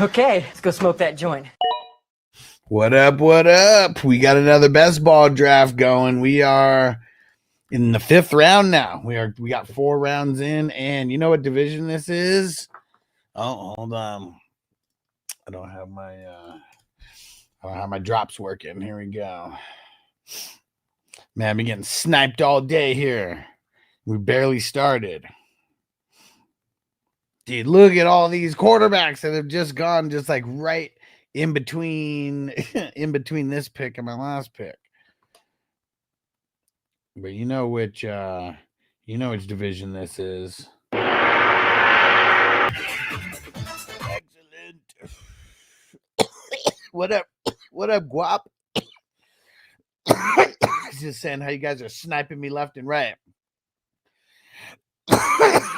Okay, let's go smoke that joint. What up? What up? We got another best ball draft going. We are in the 5th round now. We got 4 rounds in, and you know what division this is? Oh, hold on. I don't have my drops working. Here we go. Man, I've been getting sniped all day here. We barely started. Dude, look at all these quarterbacks that have just gone just like right in between this pick and my last pick. But you know which division this is. Excellent. What up, Guap? Just saying how you guys are sniping me left and right.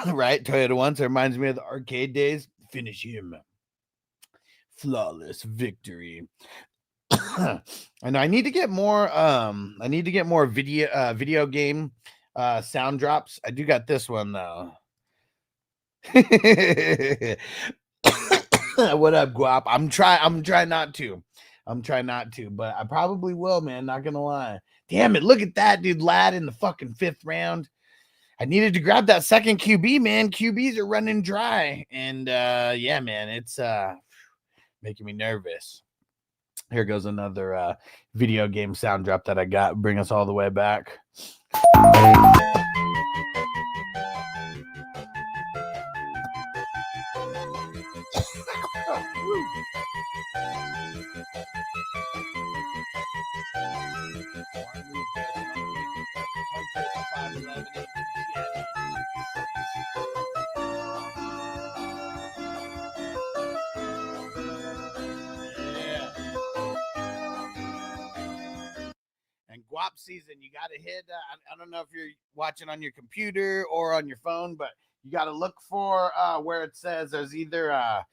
Right, Toyota once. It reminds me of the arcade days. Finish him. Flawless victory. And I need to get more video game sound drops. I do got this one though. What up, Guap? I'm trying not to, but I probably will, man. Not gonna lie. Damn it, look at that, dude. Lad in the fucking 5th round. I needed to grab that second QB, man. QBs are running dry. And yeah, man, it's making me nervous. Here goes another video game sound drop that I got. Bring us all the way back. And Guap season, you got to hit, I don't know if you're watching on your computer or on your phone, but you got to look for where it says there's either a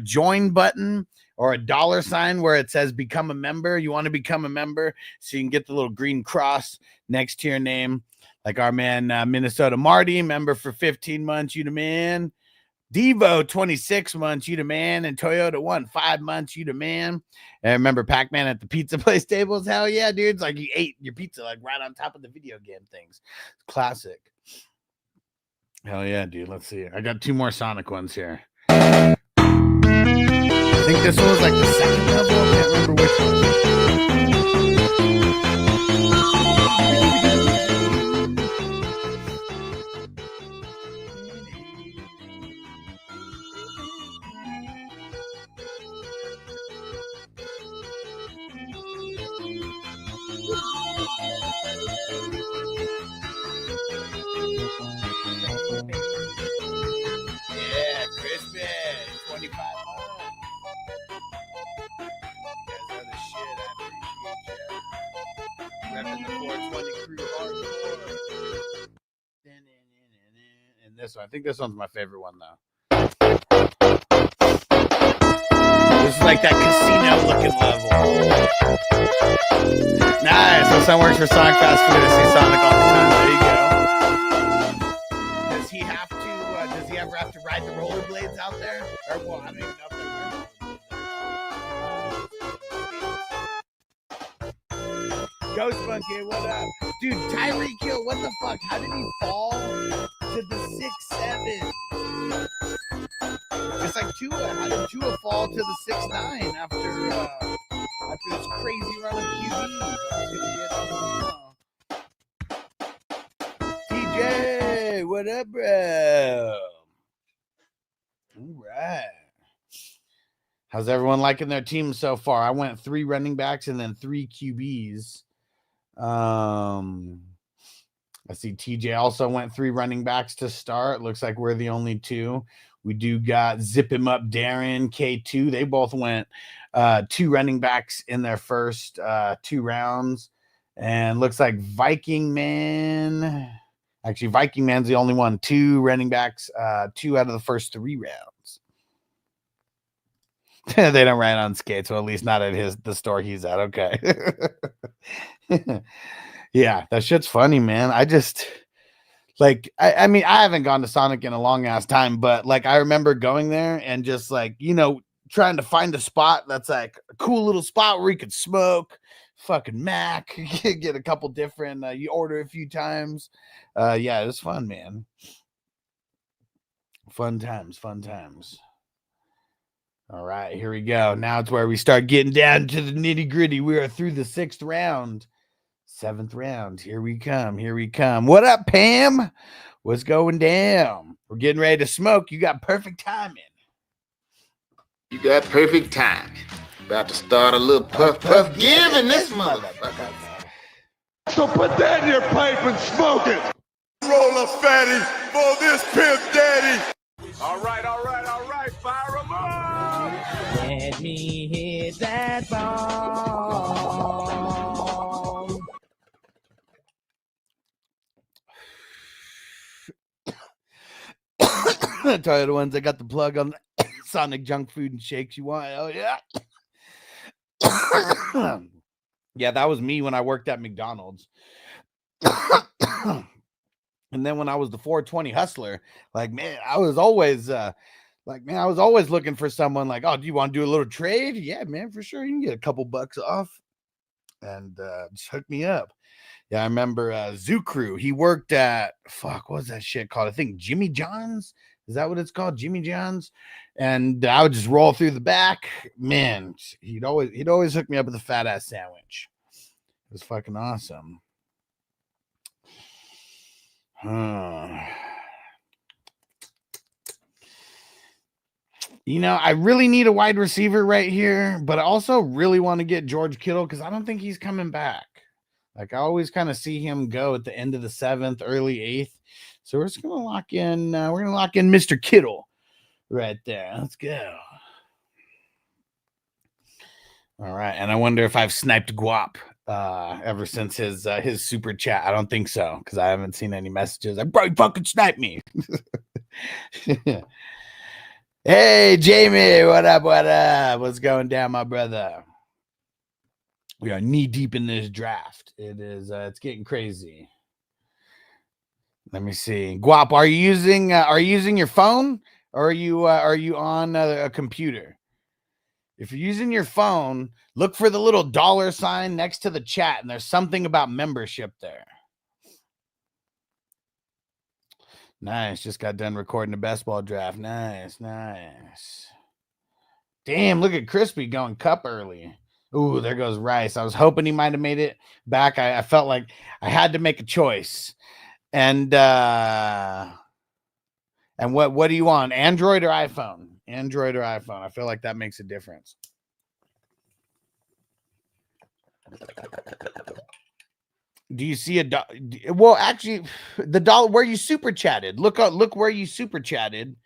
join button or a $sign where it says become a member. You want to become a member so you can get the little green cross next to your name. Like our man, Minnesota Marty, member for 15 months, you the man. Devo, 26 months, you the man. And Toyota 1, 5 months, you the man. And remember Pac-Man at the pizza place tables? Hell yeah, dude. It's like you ate your pizza like right on top of the video game things. Classic. Hell yeah, dude. Let's see. I got 2 more Sonic ones here. I think this one was like the 2nd level. I can't remember which one. Yeah, crispy. 25 months. You guys are the shit. I appreciate you. Repping the 420 crew hardcore. And this one. I think this one's my favorite one, though. This is like that casino-looking level. Nice. My son works for Sonic Fast Food. I see Sonic all the time. There you go. Does he have to? Does he ever have to ride the rollerblades out there? Or well, I don't even know if they're Ghost Monkey, what up, dude? Tyreek Hill, what the fuck? How did he fall to the 6'7"? It's like Tua. How did Tua fall to the 6'9" after this crazy run of QB? TJ, what up, bro? All right. How's everyone liking their team so far? I went 3 running backs and then 3 QBs. I see TJ also went 3 running backs to start. Looks like we're the only 2. We do got Zip Him Up Darren, K2. They both went 2 running backs in their first 2 rounds. And looks like Viking Man. Actually, Viking Man's the only one. 2 running backs, 2 out of the first 3 rounds. They don't ride on skates, well, at least not at the store he's at. Okay. Yeah, that shit's funny, man. I just like I mean, I haven't gone to Sonic in a long ass time, but like I remember going there and just like, you know, trying to find a spot that's like a cool little spot where you could smoke, fucking Mac, get a couple different, you order a few times. Yeah, it was fun, man. Fun times. All right, here we go. Now it's where we start getting down to the nitty gritty. We are through the 6th round. 7th round. Here we come. What up, Pam? What's going down? We're getting ready to smoke. You got perfect timing. You got perfect timing. About to start a little puff giving this motherfucker. So put that in your pipe and smoke it. Roll a fatty for this pimp daddy. All right, fire 'em up. Let me hit that bomb. Tell you the ones that got the plug on Sonic junk food and shakes you want. Oh, yeah. Yeah, that was me when I worked at McDonald's. And then when I was the 420 hustler, like, man, I was always looking for someone like, oh, do you want to do a little trade? Yeah, man, for sure. You can get a couple bucks off and just hook me up. Yeah, I remember Zoo Crew. He worked at, what was that shit called? I think Jimmy John's. Is that what it's called? Jimmy John's. And I would just roll through the back. Man, he'd always hook me up with a fat ass sandwich. It was fucking awesome. You know, I really need a wide receiver right here, but I also really want to get George Kittle because I don't think he's coming back. Like, I always kind of see him go at the end of the 7th, early 8th. So we're just gonna lock in. We're gonna lock in Mr. Kittle right there. Let's go. All right, and I wonder if I've sniped Guap ever since his super chat. I don't think so because I haven't seen any messages. Like, bro, you fucking sniped me. Hey, Jamie, what up? What's going down, my brother? We are knee deep in this draft. It is. It's getting crazy. Let me see. Guap, are you using your phone or are you on a computer? If you're using your phone, look for the little $sign next to the chat, and there's something about membership there. Nice. Just got done recording the best ball draft. Nice. Damn, look at Crispy going cup early. Ooh, there goes Rice. I was hoping he might have made it back. I felt like I had to make a choice. And what do you want? Android or iPhone? Android or iPhone? I feel like that makes a difference. Do you see well, actually, the dollar where you super chatted. Look where you super chatted.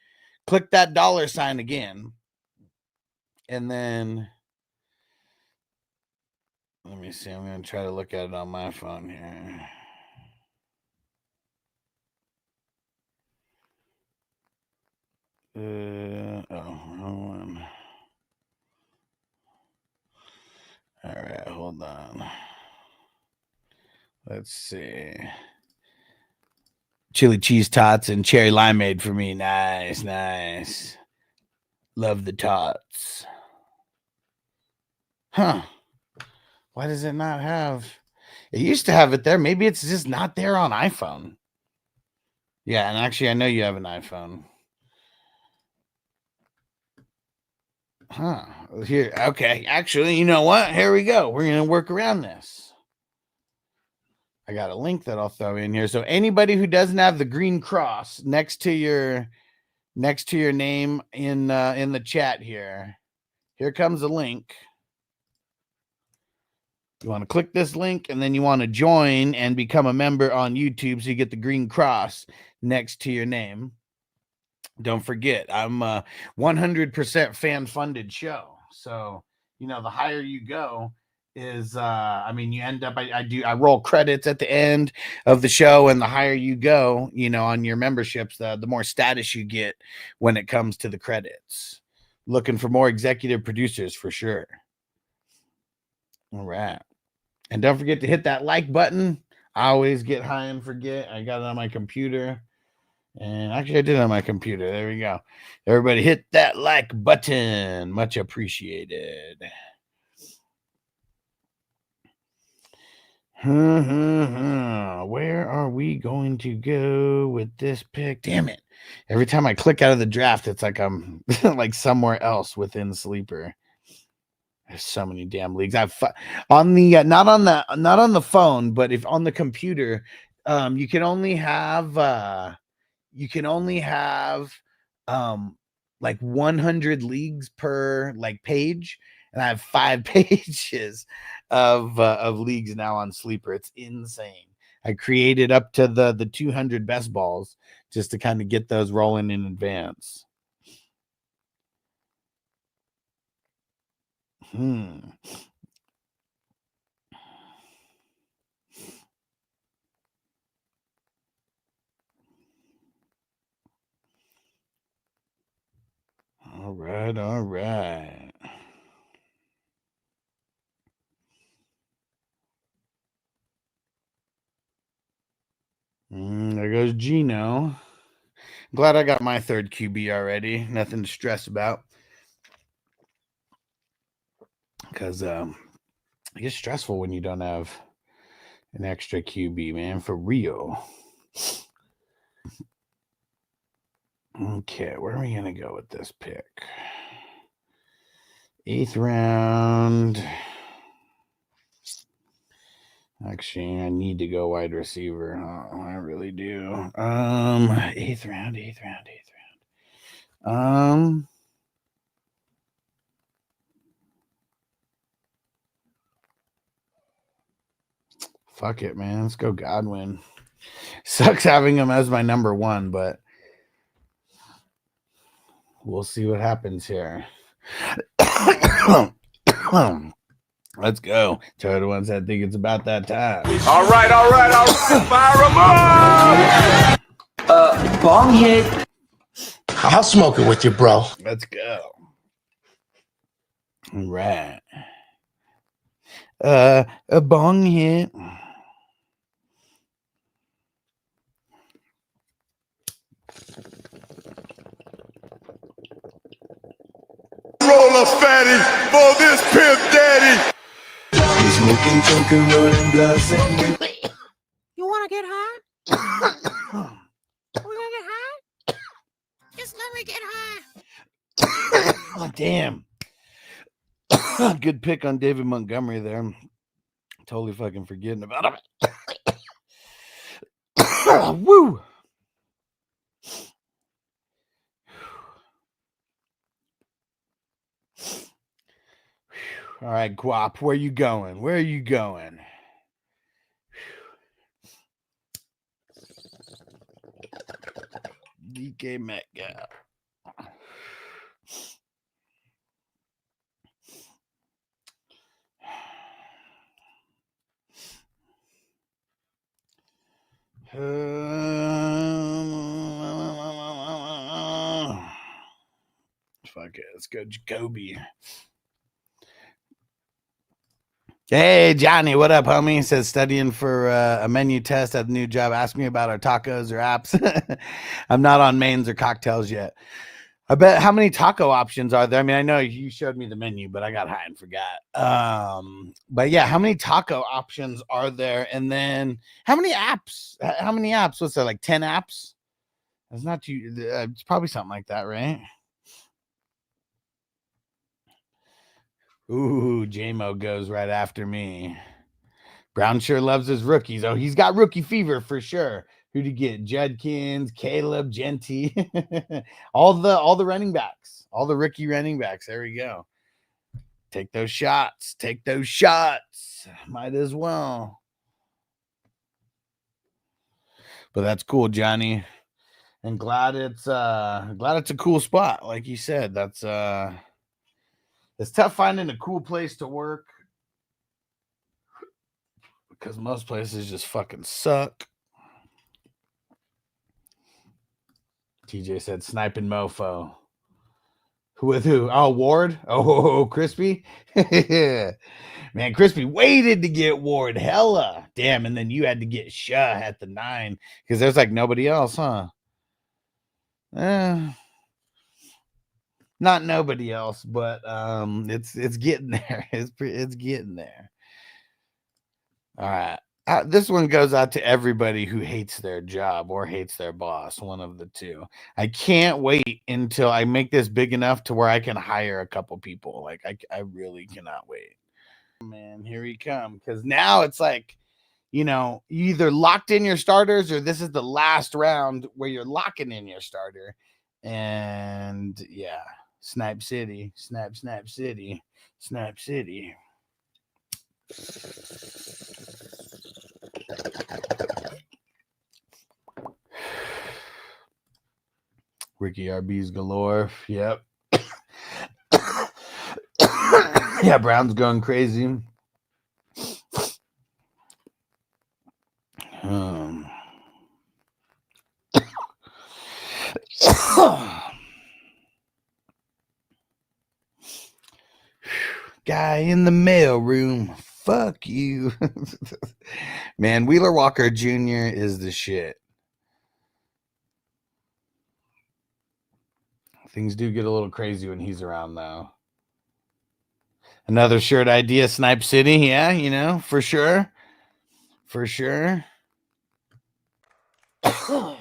Click that $sign again. And then let me see. I'm going to try to look at it on my phone here. Hold on. All right, hold on. Let's see. Chili cheese tots and cherry limeade for me. Nice. Love the tots. Huh. Why does it not have? It used to have it there. Maybe it's just not there on iPhone. Yeah, and actually, I know you have an iPhone. Huh. Here. Okay. Actually, you know what? Here we go. We're going to work around this. I got a link that I'll throw in here. So anybody who doesn't have the green cross next to your name in the chat here comes a link. You want to click this link and then you want to join and become a member on YouTube so you get the green cross next to your name. Don't forget, I'm a 100% fan-funded show. So, you know, the higher you go is, you end up, I roll credits at the end of the show, and the higher you go, you know, on your memberships, the more status you get when it comes to the credits. Looking for more executive producers for sure. All right. And don't forget to hit that like button. I always get high and forget. I got it on my computer. And actually, I did it on my computer. There we go. Everybody hit that like button. Much appreciated. Where are we going to go with this pick? Damn it. Every time I click out of the draft, it's like I'm like somewhere else within Sleeper. There's so many damn leagues. I've on the not on the phone, but if on the computer, you can only have like 100 leagues per like page, and I have 5 pages of leagues now on Sleeper. It's insane. I created up to the 200 best balls just to kind of get those rolling in advance. All right. There goes Gino. Glad I got my third QB already. Nothing to stress about. Because it gets stressful when you don't have an extra QB, man. For real. Okay, where are we going to go with this pick? 8th round. Actually, I need to go wide receiver. Oh, I really do. 8th round. Fuck it, man. Let's go Godwin. Sucks having him as my number 1, but we'll see what happens here. Let's go. Tell the ones that think it's about that time. All right. Fire them up. Bong hit. I'll smoke it with you, bro. Let's go. All right. A bong hit. Roll a fatty for this pimp daddy. Smoking, choking, rolling bloods. You want to get high? We're going to get high? Just let me get high. Oh, damn. Good pick on David Montgomery there. I'm totally fucking forgetting about him. Woo! All right, Guap, where you going? Where are you going? DK Metcalf. Fuck it, let's go Jacoby. Hey, Johnny, what up, homie? He says studying for a menu test at the new job. Ask me about our tacos or apps. I'm not on mains or cocktails yet. I bet how many taco options are there? I mean, I know you showed me the menu, but I got high and forgot. But yeah, how many taco options are there? And then how many apps? What's there, like 10 apps? It's not too, it's probably something like that, right? Ooh, J-Mo goes right after me. Brown sure loves his rookies. Oh, he's got rookie fever for sure. Who'd he get? Judkins, Caleb, Genty, all the running backs, all the rookie running backs. There we go. Take those shots. Might as well. But that's cool, Johnny. And glad it's a cool spot. Like you said, that's it's tough finding a cool place to work because most places just fucking suck. TJ said sniping mofo. With who? Oh, Ward? Oh, Crispy? Man, Crispy waited to get Ward. Hella. Damn, and then you had to get Shah at the 9 because there's like nobody else, huh? Not nobody else, but it's getting there. It's getting there. All right. This one goes out to everybody who hates their job or hates their boss, one of the two. I can't wait until I make this big enough to where I can hire a couple people. Like I really cannot wait. Man, here we come. Because now it's like, you know, you either locked in your starters or this is the last round where you're locking in your starter. And yeah, Snipe City, Snipe City, Snipe City. Ricky RB's galore. Yep. Yeah, Brown's going crazy. Guy in the mail room. Fuck you. Man, Wheeler Walker Jr. is the shit. Things do get a little crazy when he's around, though. Another shirt idea, Snipe City. Yeah, you know, for sure. For sure. Whew.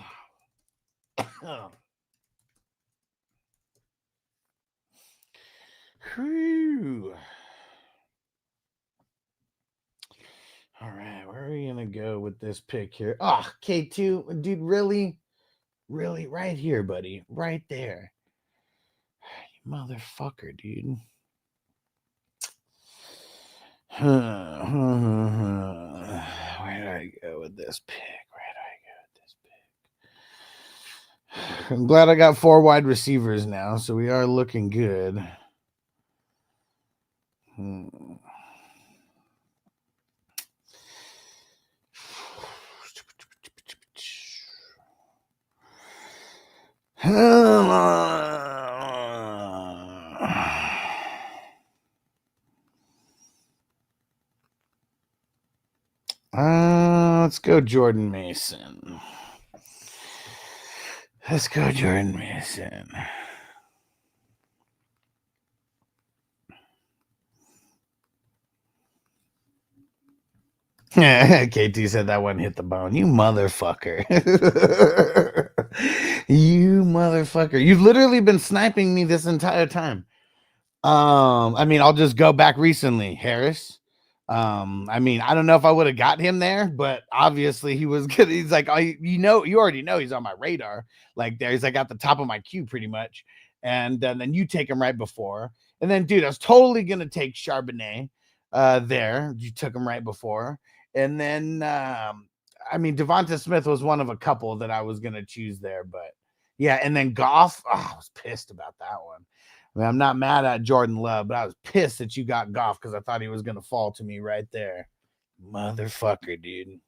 All right, where are we going to go with this pick here? Oh, K2. Dude, really? Really? Right here, buddy. Right there. You motherfucker, dude. Where do I go with this pick? I'm glad I got 4 wide receivers now, so we are looking good. Let's go Jordan Mason. Let's go Jordan Mason. KT said that one hit the bone. You motherfucker. You motherfucker. You've literally been sniping me this entire time. I mean, I'll just go back recently, Harris. I mean, I don't know if I would have got him there, but obviously he was good. He's like, you already know he's on my radar. Like there, he's like at the top of my queue pretty much. And then you take him right before. And then, dude, I was totally gonna take Charbonnet there. You took him right before. And then I mean, Devonta Smith was one of a couple that I was gonna choose there, but yeah, and then Goff. Oh, I was pissed about that one. I mean, I'm not mad at Jordan Love, but I was pissed that you got Goff because I thought he was going to fall to me right there. Motherfucker, dude.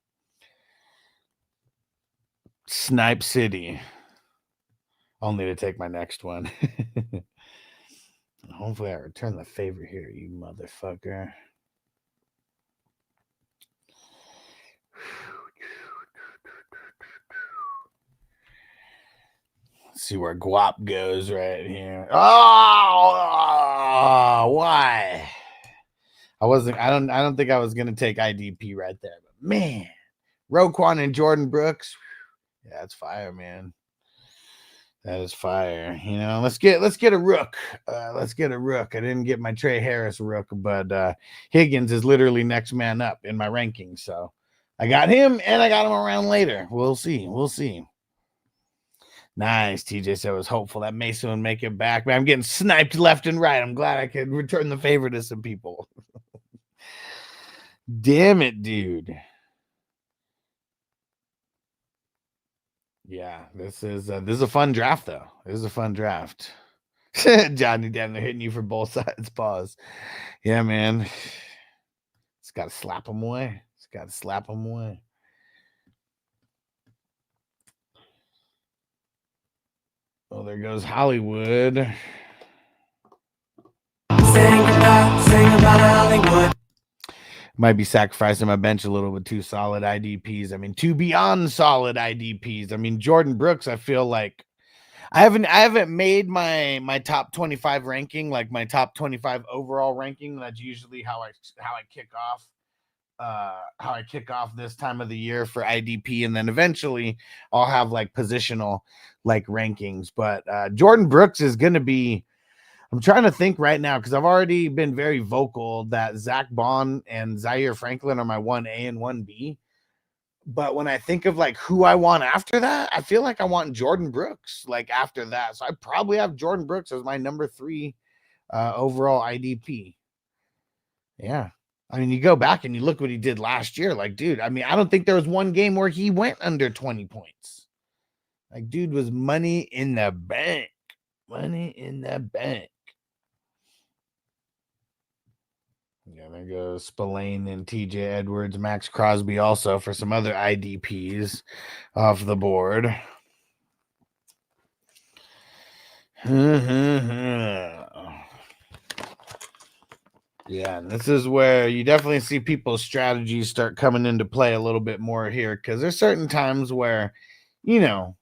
Snipe City. Only to take my next one. Hopefully I return the favor here, you motherfucker. See where Guap goes right here. Oh, why? I don't think I was gonna take IDP right there, but man, Roquan and Jordan Brooks. Yeah, that's fire, man. That is fire. You know, let's get a rook. Let's get a rook. I didn't get my Trey Harris rook, but Higgins is literally next man up in my rankings. So I got him and I got him around later. We'll see. We'll see. Nice. TJ said I was hopeful that Mason would make it back. Man, I'm getting sniped left and right. I'm glad I could return the favor to some people. Damn it, dude. Yeah, this is a fun draft, though. This is a fun draft. Johnny, damn, they're hitting you for both sides. Pause. Yeah, man. It's got to slap them away. It's got to slap them away. Oh, there goes Hollywood. Sing about Hollywood. Might be sacrificing my bench a little with 2 solid IDPs. I mean, 2 beyond solid IDPs. I mean, Jordan Brooks, I feel like I haven't made my top 25 ranking, like my top 25 overall ranking. That's usually how I kick off. How I kick off this time of the year for IDP, and then eventually I'll have like positional like rankings. But Jordan Brooks is going to be. I'm trying to think right now because I've already been very vocal that Zach Bond and Zaire Franklin are my 1A and 1B. But when I think of like who I want after that, I feel like I want Jordan Brooks like after that. So I probably have Jordan Brooks as my number 3 overall IDP. Yeah. I mean, you go back and you look what he did last year. Like, dude, I mean, I don't think there was one game where he went under 20 points. Like, dude was money in the bank. Money in the bank. Yeah, there goes Spillane and TJ Edwards, Max Crosby also for some other IDPs off the board. Yeah, and this is where you definitely see people's strategies start coming into play a little bit more here, because there's certain times where, you know,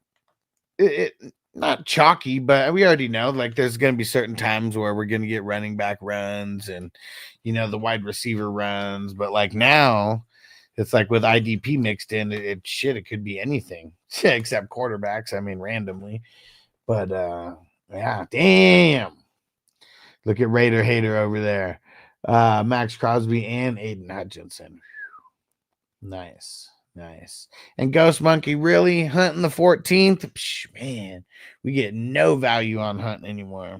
it not chalky, but we already know like there's going to be certain times where we're going to get running back runs and, you know, the wide receiver runs. But like now, it's like with IDP mixed in, it could be anything except quarterbacks. I mean, randomly, but yeah, damn. Look at Raider Hater over there. Max Crosby and Aiden Hutchinson. Nice. And Ghost Monkey really hunting the 14th. Psh, man, we get no value on hunting anymore.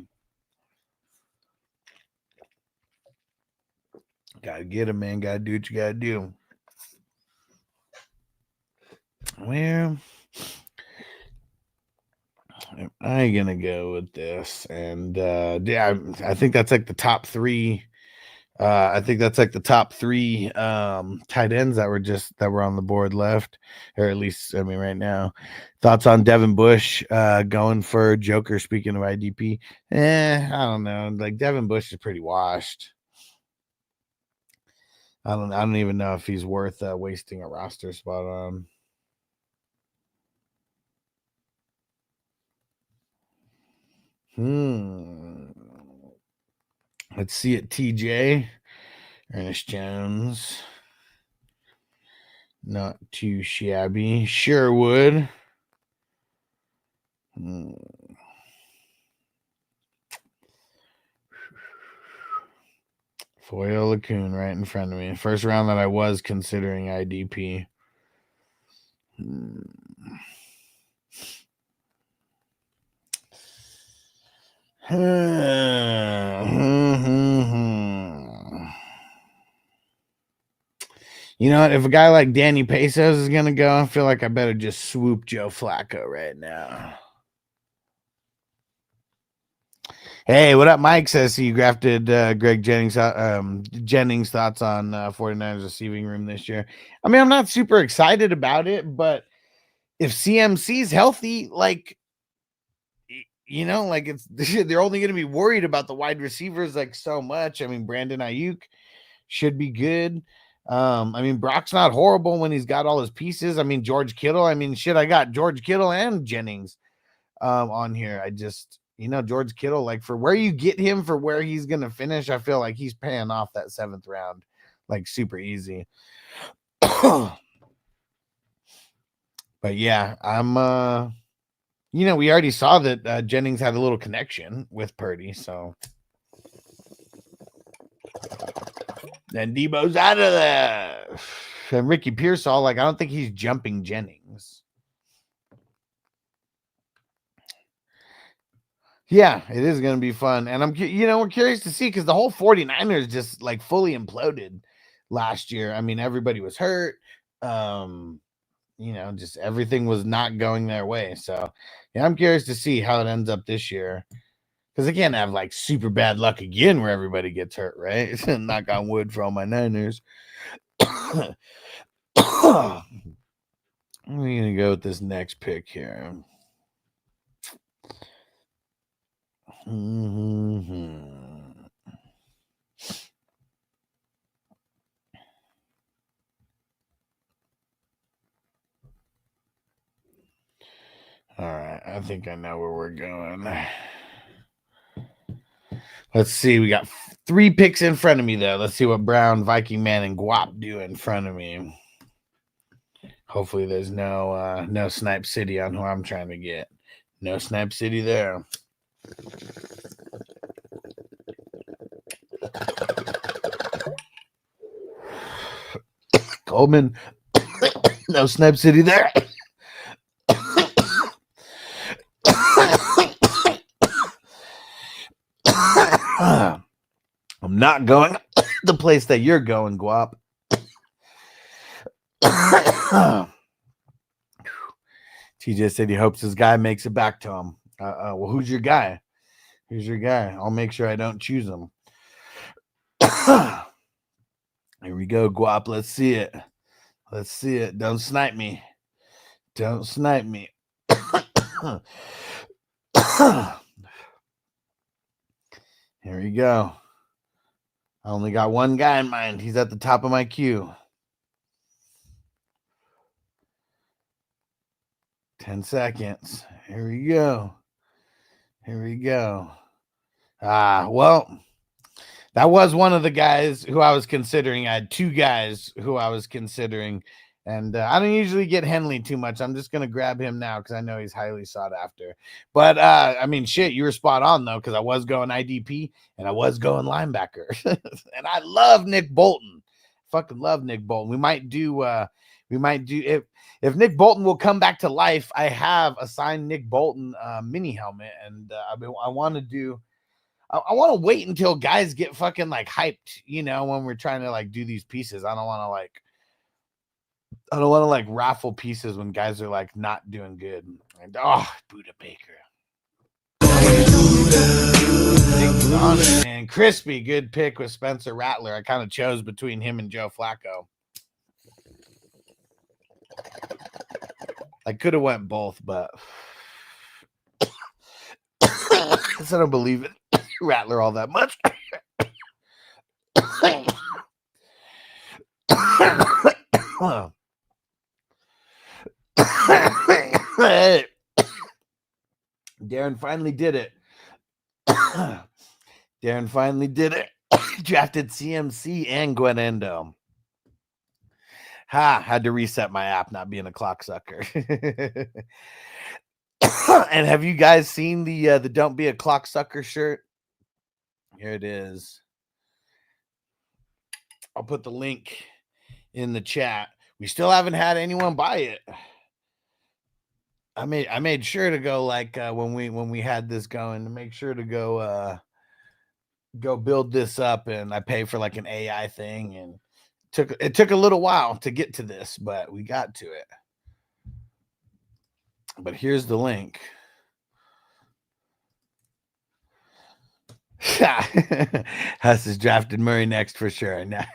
Gotta get him, man. Gotta do what you gotta do. Where am I gonna go with this? And yeah, I think that's like the top 3. I think that's like the top 3 tight ends that were on the board left, or at least I mean right now. Thoughts on Devin Bush going for Joker? Speaking of IDP, I don't know. Like Devin Bush is pretty washed. I don't even know if he's worth wasting a roster spot on. Let's see it. TJ Ernest Jones. Not too shabby. Sherwood. Foyo Lacoon right in front of me. First round that I was considering IDP. You know what? If a guy like Danny Pesos is going to go, I feel like I better just swoop Joe Flacco right now. Hey, what up, Mike? Says he grafted Greg Jennings. Jennings thoughts on 49ers receiving room this year. I mean, I'm not super excited about it, but if CMC's healthy, like, you know, like it's they're only going to be worried about the wide receivers like so much. I mean, Brandon Ayuk should be good. I mean, Brock's not horrible when he's got all his pieces. I mean, George Kittle. I mean, shit, I got George Kittle and Jennings on here. I just, you know, George Kittle, like for where you get him for where he's going to finish, I feel like he's paying off that 7th round like super easy. But yeah, I'm, you know, we already saw that Jennings had a little connection with Purdy, so. Then Debo's out of there. And Ricky Pearsall, like, I don't think he's jumping Jennings. Yeah, it is going to be fun. And we're curious to see because the whole 49ers just like fully imploded last year. I mean, everybody was hurt. You know, just everything was not going their way. So, yeah, I'm curious to see how it ends up this year. Because they can't have like super bad luck again where everybody gets hurt, right? Knock on wood for all my Niners. I'm going to go with this next pick here. All right. I think I know where we're going. Let's see. We got 3 picks in front of me, though. Let's see what Brown, Viking Man, and Guap do in front of me. Hopefully there's no Snipe City on who I'm trying to get. No Snipe City there. Coleman. No Snipe City there. I'm not going the place that you're going, Guap. TJ said he hopes his guy makes it back to him. Well, who's your guy? Who's your guy? I'll make sure I don't choose him. Here we go, Guap. Let's see it. Let's see it. Don't snipe me. Don't snipe me. Here we go. I only got one guy in mind. He's at the top of my queue. 10 seconds. Here we go. Here we go. Well, that was one of the guys who I was considering. I had 2 guys who I was considering. And I don't usually get Henley too much. I'm just going to grab him now because I know he's highly sought after. But, I mean, shit, you were spot on, though, because I was going IDP and I was going linebacker. And I love Nick Bolton. Fucking love Nick Bolton. We might do if Nick Bolton will come back to life. I have a signed Nick Bolton mini helmet. And I want to wait until guys get fucking like hyped, you know, when we're trying to like do these pieces. I don't want to like raffle pieces when guys are like not doing good. And Buddha Baker. And Crispy, good pick with Spencer Rattler. I kind of chose between him and Joe Flacco. I could have went both, but I don't believe it. Rattler all that much. Darren finally did it. Darren finally did it. Drafted CMC and Gwen Endo. Had to reset my app, not being a clock sucker. And have you guys seen the Don't Be a Clock Sucker shirt? Here it is. I'll put the link in the chat. We still haven't had anyone buy it. I made sure to go like when we had this going to make sure to go build this up, and I pay for like an AI thing, and it took a little while to get to this, but we got to it. But here's the link. Huss has drafted Murray next for sure. Now,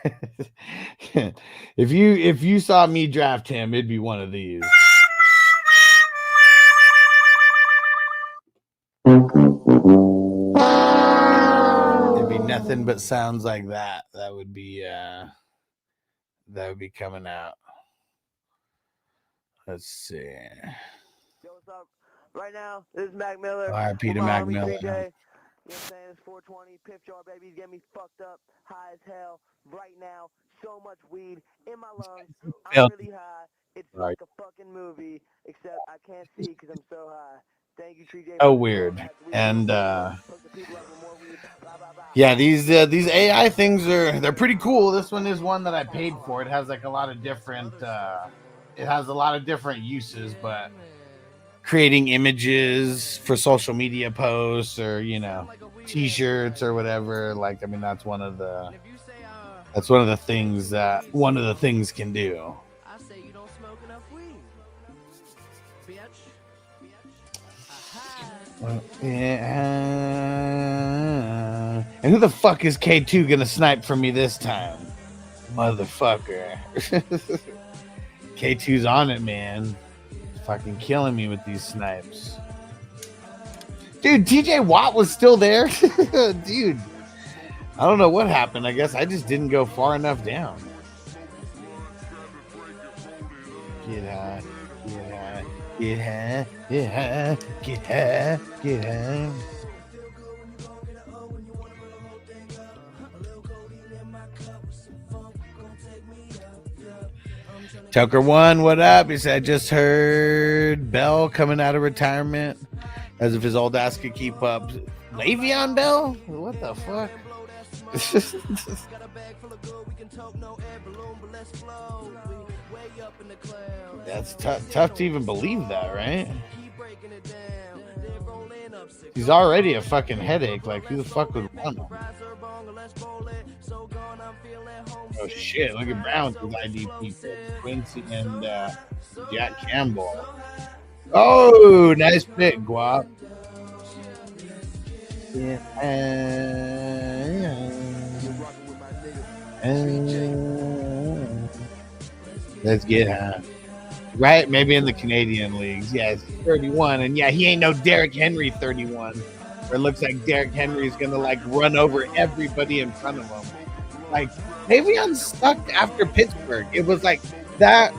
if you saw me draft him, it'd be one of these. It'd be nothing but sounds like that. That would be coming out. Let's see. Yo, what's up? Right now, this is Mac Miller. All right, Peter Mac Miller. You know what I'm saying? It's 420. Piff jar, baby. Get me fucked up, high as hell. Right now, so much weed in my lungs. I'm really high. It's like a fucking movie, except I can't see because I'm so high. Thank you, TJ. Oh, weird. And yeah, these AI things they're pretty cool. This one is one that I paid for. It has like a lot of different uses, but creating images for social media posts or, you know, t-shirts or whatever. Like, I mean, that's one of the things that one of the things can do. I say you don't smoke enough weed. Yeah. And who the fuck is K2 gonna snipe for me this time? Motherfucker. K2's on it, man. Fucking killing me with these snipes. Dude, TJ Watt was still there. Dude, I don't know what happened. I guess I just didn't go far enough down. Get high. Get high, get high, get high, get high. Tucker One, what up? He said, I just heard Bell coming out of retirement, as if his old ass could keep up. Le'Veon Bell? What the fuck? That's tough to even believe that, right? He's already a fucking headache. Like, who the fuck would want him? Oh shit! Look at Browns with IDP, Quincy and Jack Campbell. Oh, nice pick, Guap. Yeah. Let's get high. Right? Maybe in the Canadian leagues. Yeah, it's 31. And yeah, he ain't no Derrick Henry 31. Where it looks like Derrick Henry is going to like run over everybody in front of him. Like, Le'Veon stuck after Pittsburgh. It was like that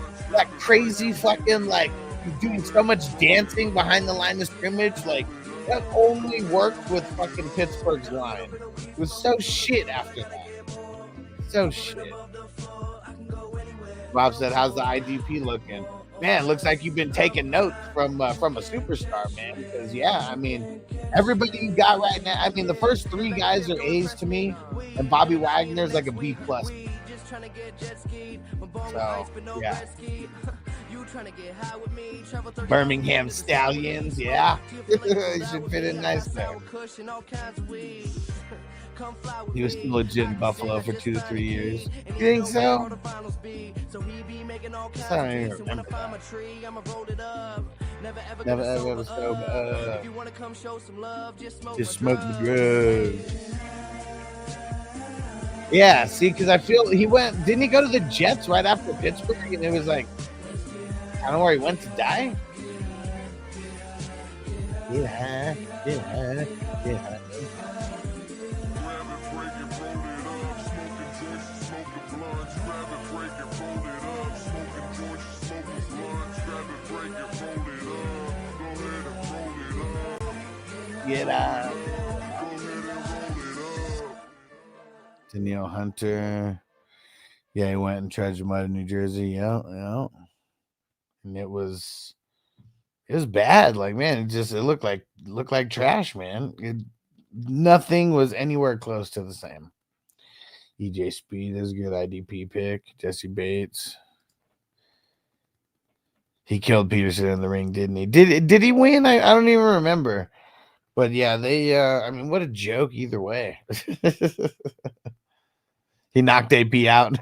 crazy fucking like doing so much dancing behind the line of scrimmage. Like, that only worked with fucking Pittsburgh's line. It was so shit after that. So shit. Bob said, how's the IDP looking? Man, looks like you've been taking notes from a superstar, man. Because, yeah, I mean, everybody you got right now, I mean, the first three guys are A's to me, and Bobby Wagner's like a B+. So, yeah. Birmingham Stallions, yeah. He should fit in nice there. He was still legit in Buffalo for 2 to 3 years. You think so? I don't even remember that. Never ever sober. Just smoke the drugs. Yeah, see, because I feel didn't he go to the Jets right after Pittsburgh? And it was like, I don't know where he went to die. Yeah. Get out. Danielle Hunter. Yeah, he went and tried mud in New Jersey. Yeah. And it was bad. Like, man, it looked like trash, man. Nothing was anywhere close to the same. EJ Speed is a good IDP pick. Jesse Bates. He killed Peterson in the ring, didn't he? Did he win? I don't even remember. But yeah, they I mean, what a joke either way. He knocked AP out.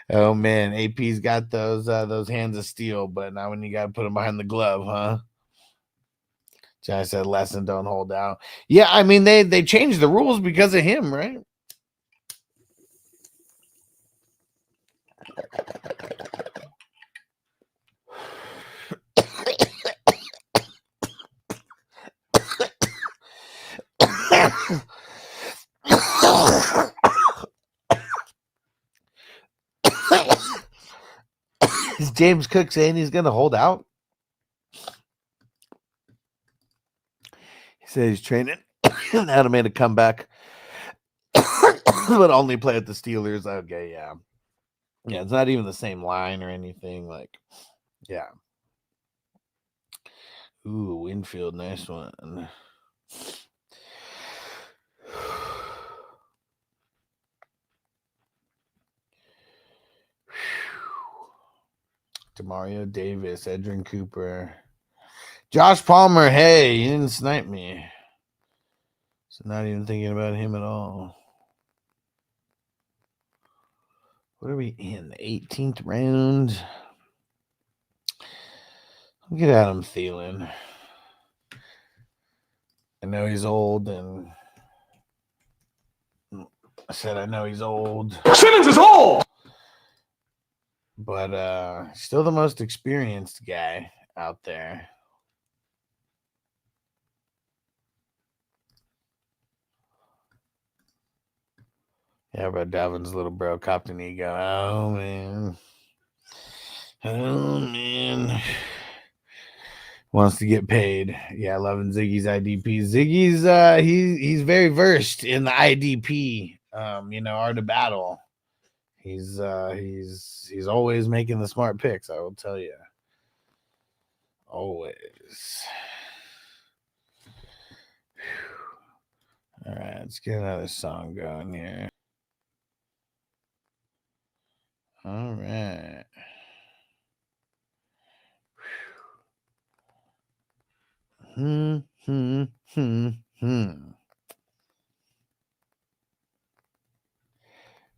Oh man, AP's got those hands of steel, but now when you got to put them behind the glove, huh? Josh said, "Lesson, don't hold out." Yeah, I mean they changed the rules because of him, right? Is James Cook saying he's going to hold out? He said he's training now to make a comeback, but only play at the Steelers. Okay, yeah. Yeah, it's not even the same line or anything. Like, yeah. Ooh, Winfield, nice one. Demario Davis, Edrin Cooper, Josh Palmer. Hey, you didn't snipe me. So not even thinking about him at all. What are we in? The 18th round. Look at Adam Thielen. I know he's old, and I said I know he's old. Simmons is old! But still the most experienced guy out there. Yeah, but Dalvin's little bro copped an ego. Oh, man. Oh man, wants to get paid. Yeah, loving Ziggy's IDP. Ziggy's he's very versed in the IDP. Art of battle. He's always making the smart picks. I will tell you, always. All right, let's get another song going here. All right.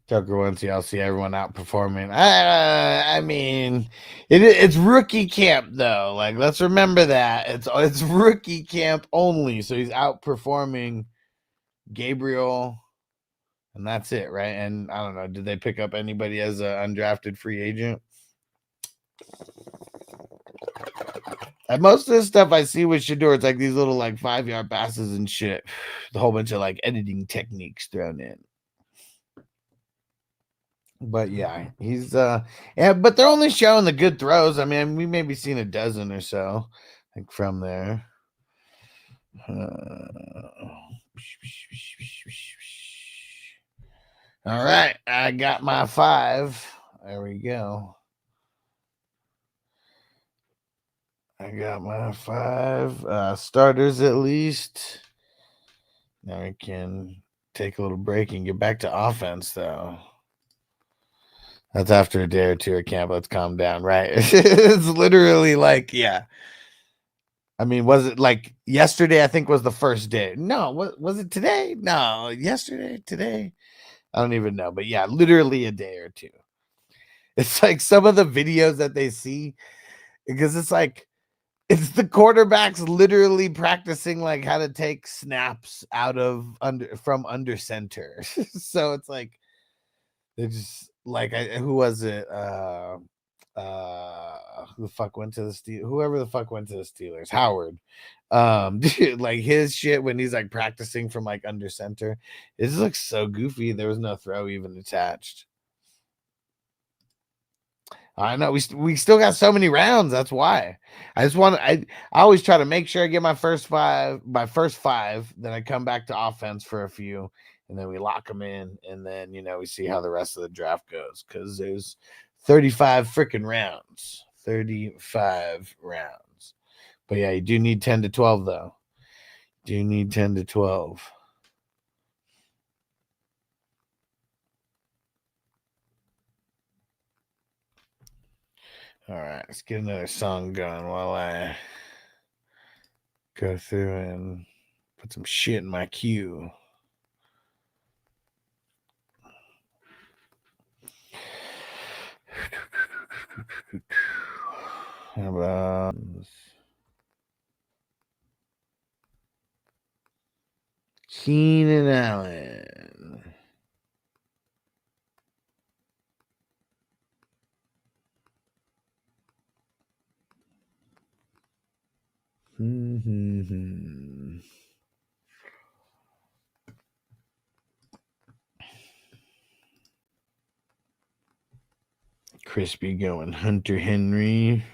Joker once y'all see everyone outperforming. I mean, it's rookie camp though. Like, let's remember that it's rookie camp only. So he's outperforming Gabriel, and that's it, right? And I don't know, did they pick up anybody as an undrafted free agent? And most of this stuff I see with Shador, it's like these little like 5-yard passes and shit. The whole bunch of like editing techniques thrown in. But yeah, he's but they're only showing the good throws. I mean, we maybe seen a dozen or so, like from there. All right, I got my 5. There we go. I got my 5 starters at least. Now we can take a little break and get back to offense, though. That's after a day or two of camp. Let's calm down, right? It's literally like, yeah. I mean, was it like yesterday? I think was the first day. No, was it today? No, yesterday, today. I don't even know. But yeah, literally a day or two. It's like some of the videos that they see, because it's like, it's the quarterbacks literally practicing like how to take snaps out of from under center. So it's like, they just like, who was it? Who the fuck went to the Steelers? Whoever the fuck went to the Steelers, Howard. Dude, like his shit when he's like practicing from like under center, it just looks so goofy. There was no throw even attached. I know we still got so many rounds. That's why I always try to make sure I get my first five. Then I come back to offense for a few, and then we lock them in, and then we see how the rest of the draft goes, because there's 35 freaking rounds. 35 rounds. But yeah, you do need 10 to 12 though. Do need 10 to 12. All right, let's get another song going while I go through and put some shit in my queue. How about Keenan Allen? Crispy going Hunter Henry.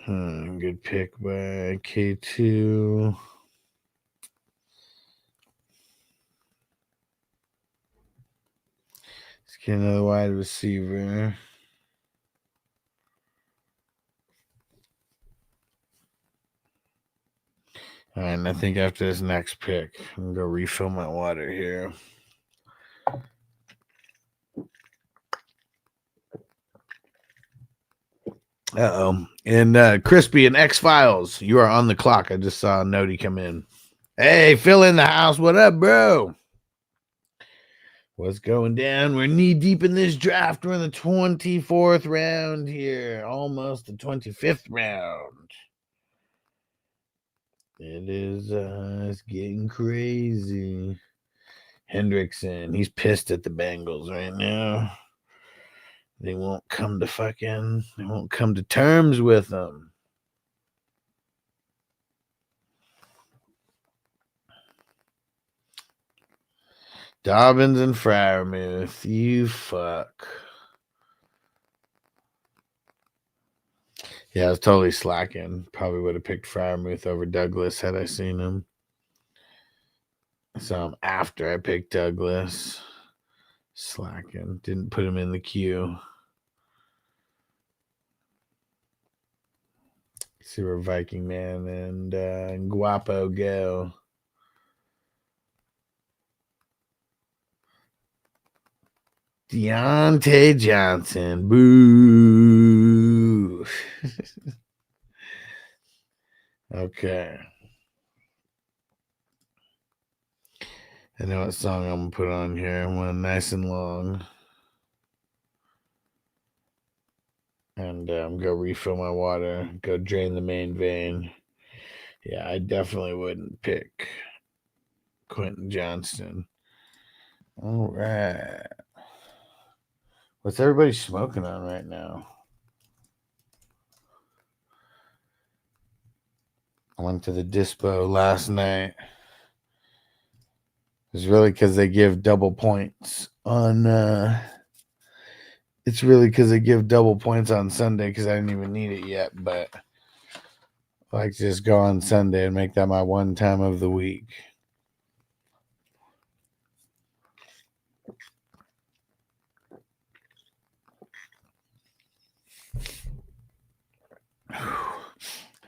Good pick by K2. Let's get another wide receiver. All right, and I think after this next pick, I'm going to go refill my water here. Uh-oh. And Crispy and X-Files, you are on the clock. I just saw Nody come in. Hey, Phil in the house. What up, bro? What's going down? We're knee-deep in this draft. We're in the 24th round here. Almost the 25th round. It is it's getting crazy. Hendrickson, he's pissed at the Bengals right now. They won't come to terms with him. Dobbins and Freiermuth. You fuck. Yeah, I was totally slacking. Probably would have picked Freiermuth over Douglas had I seen him. So after I picked Douglas, slacking. Didn't put him in the queue. See where Viking Man and Guapo go. Deontay Johnson. Boo. Okay. I know what song I'm going to put on here. One nice and long. And go refill my water. Go drain the main vein. Yeah, I definitely wouldn't pick Quentin Johnston. All right. What's everybody smoking on right now? I went to the dispo last night. It's really because they give double points on. It's really because they give double points on Sunday because I didn't even need it yet. But I like to just go on Sunday and make that my one time of the week.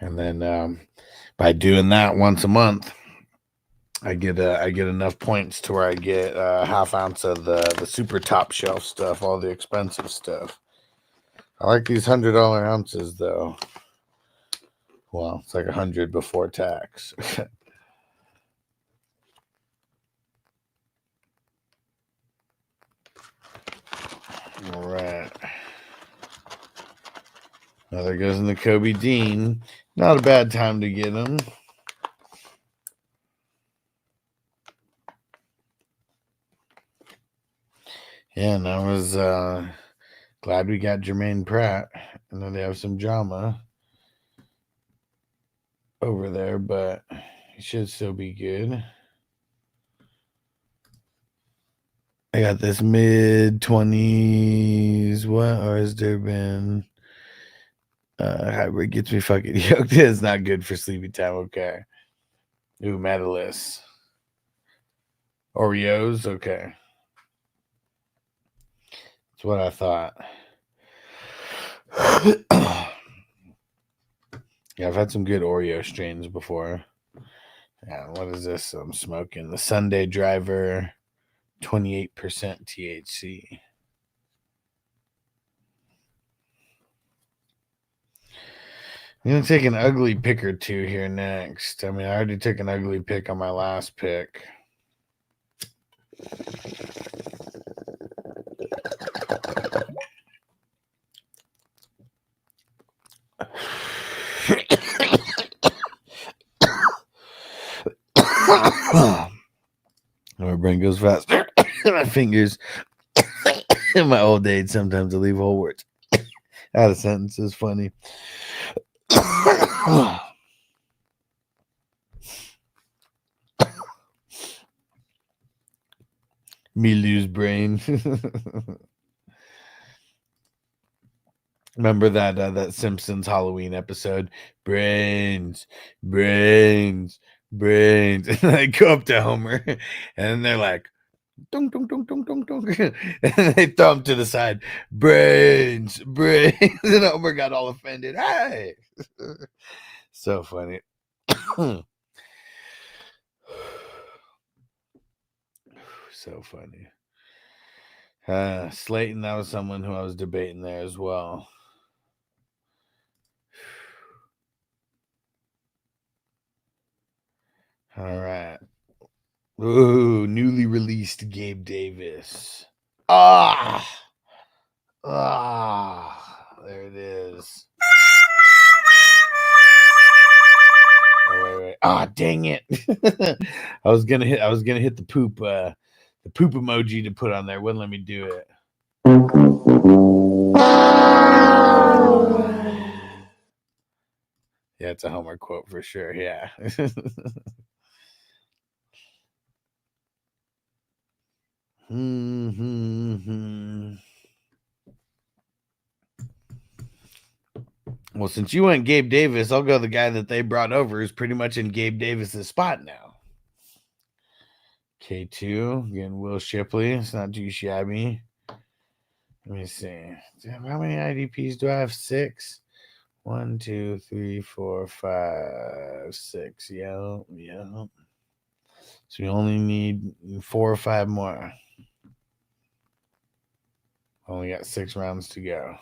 And then by doing that once a month, I get enough points to where I get a half ounce of the super top shelf stuff, all the expensive stuff. I like these $100 ounces though. Well, it's like 100 before tax. All right. Now there goes in the Kobe Dean. Not a bad time to get him. Yeah, and I was glad we got Jermaine Pratt. I know they have some drama over there, but he should still be good. I got this mid-20s. What? Or has there been... hybrid gets me fucking yoked. It's not good for sleepy time. Okay. Ooh, medalists. Oreos? Okay. That's what I thought. Yeah, I've had some good Oreo strains before. Yeah, what is this I'm smoking? The Sunday Driver, 28% THC. I'm going to take an ugly pick or two here next. I mean, I already took an ugly pick on my last pick. My brain goes faster. My fingers. In my old age, sometimes I leave whole words out of sentences. Funny. Me lose brain. Remember that Simpsons Halloween episode? Brains. And I go up to Homer, and they're like, dunk, dunk, dunk, dunk, dunk, dunk. And they throw him to the side. Brains. And Homer got all offended. Hey. So funny. So funny. Slayton, that was someone who I was debating there as well. All right. Ooh, newly released Gabe Davis. There it is. Oh, wait. Dang it. I was gonna hit the poop emoji to put on there. Wouldn't let me do it. Yeah, it's a Homer quote for sure. Yeah. Well, since you went Gabe Davis, I'll go the guy that they brought over who's pretty much in Gabe Davis's spot now. K2, again, Will Shipley. It's not too shabby. Let me see. Damn, how many IDPs do I have? 6? 1, 2, 3, 4, 5, 6. Yeah. So we only need 4 or 5 more. Only got 6 rounds to go.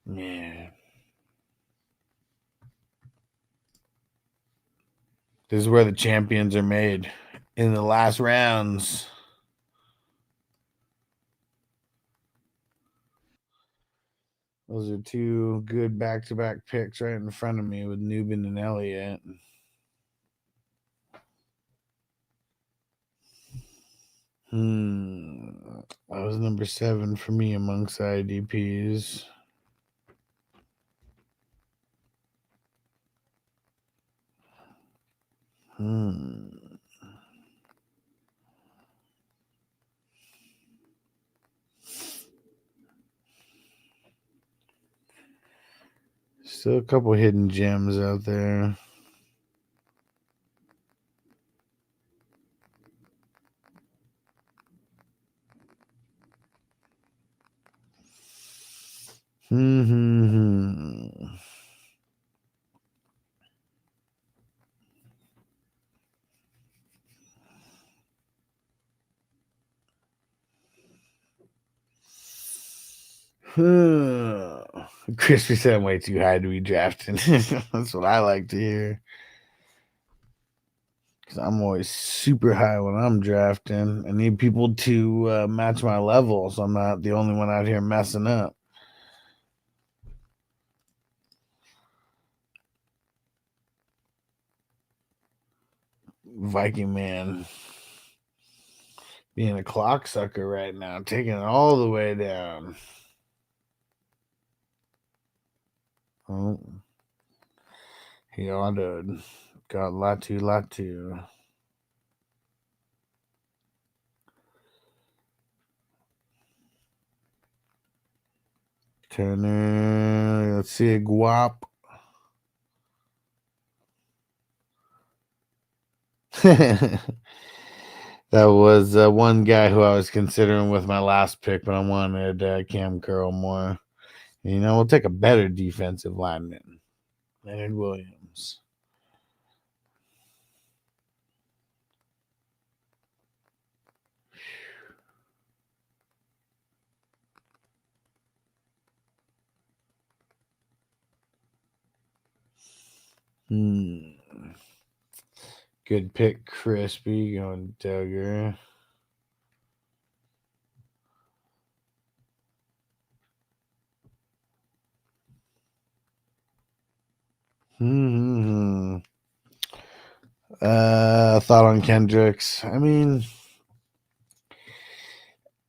Yeah. This is where the champions are made in the last rounds. Those are 2 good back-to-back picks right in front of me with Newbin and Elliott. That was number 7 for me amongst IDPs. Still a couple hidden gems out there. Crispy said I'm way too high to be drafting. That's what I like to hear. Because I'm always super high when I'm drafting. I need people to match my level, so I'm not the only one out here messing up. Viking Man being a clock sucker right now, taking it all the way down. Oh, he autoed. Got Latu. Turner. Let's see a guap. That was one guy who I was considering with my last pick, but I wanted Cam Curl more. You know, we'll take a better defensive lineman, Leonard Williams. Good pick, Crispy, going Duggar. Thought on Kendricks. I mean,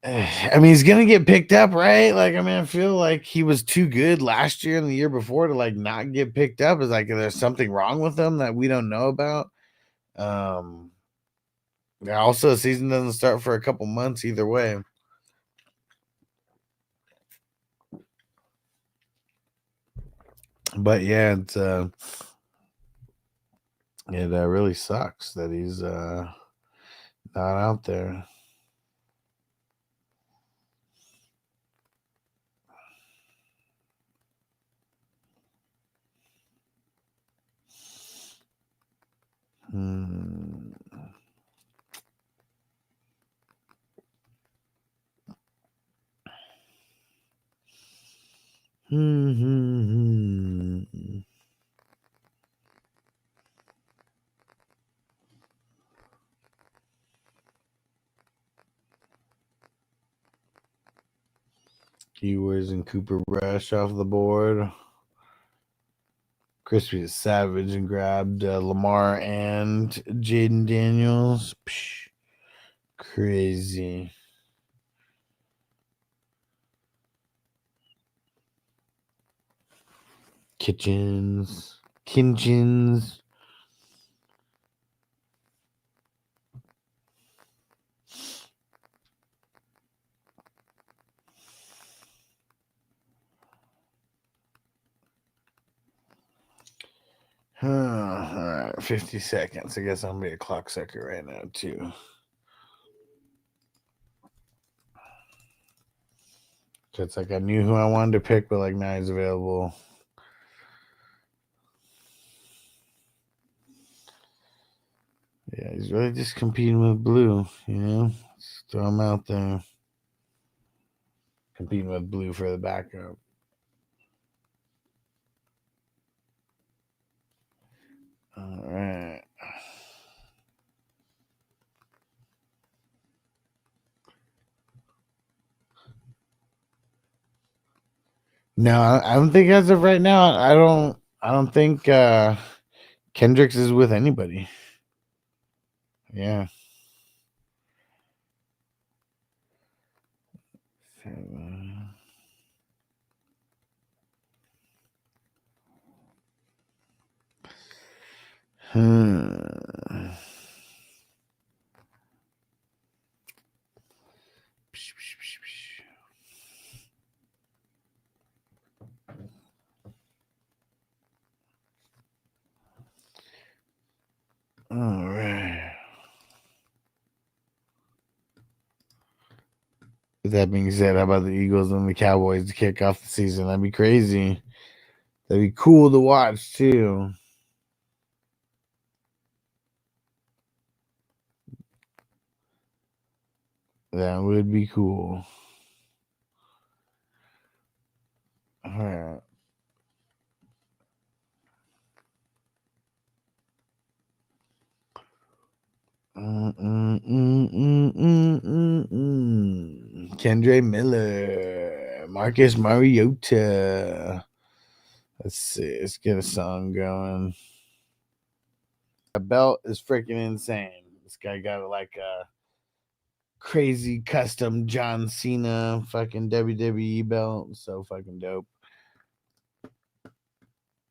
he's gonna get picked up, right? Like, I mean, I feel like he was too good last year and the year before to like not get picked up. Is like there's something wrong with him that we don't know about. Also, the season doesn't start for a couple months either way. But yeah, it's it really sucks that he's not out there. Ewers and Cooper Rush off the board. Crispy is savage and grabbed Lamar and Jaden Daniels. Psh, crazy. Kitchens. All right, 50 seconds. I guess I'm gonna be a clock sucker right now too. It's like I knew who I wanted to pick, but like now he's available. Yeah, he's really just competing with blue, you know. Let's throw him out there. Competing with blue for the backup. All right. No, I don't think as of right now. I don't think Kendricks is with anybody. Yeah. All right. With that being said, how about the Eagles and the Cowboys to kick off the season? That'd be crazy. That'd be cool to watch too. That would be cool. All right. Kendre Miller, Marcus Mariota. Let's see. Let's get a song going. The belt is freaking insane. This guy got like a crazy custom John Cena fucking WWE belt. So fucking dope.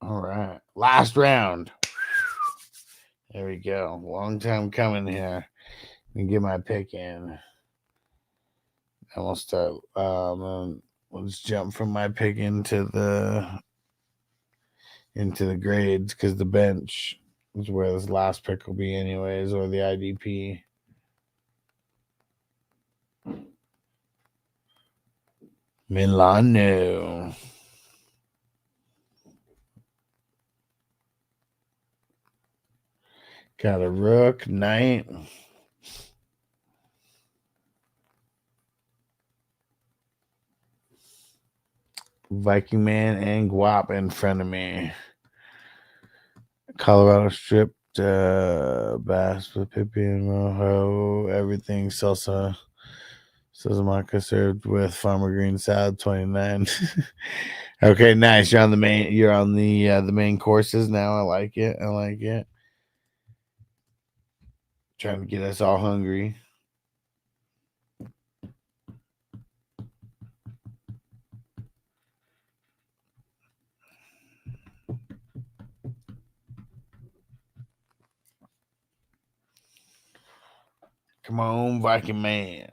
All right. Last round. There we go. Long time coming here. Let me get my pick in. And we'll start. Let's jump from my pick into the grades because the bench is where this last pick will be anyways, or the IDP. Milano. Got a rook, knight. Viking Man and Guap in front of me. Colorado stripped bass with Pippi and Rojo. Everything salsa. Maca served with farmer green salad 29. Okay, nice. You're on the main courses now. I like it. Trying to get us all hungry. Come on, Viking Man.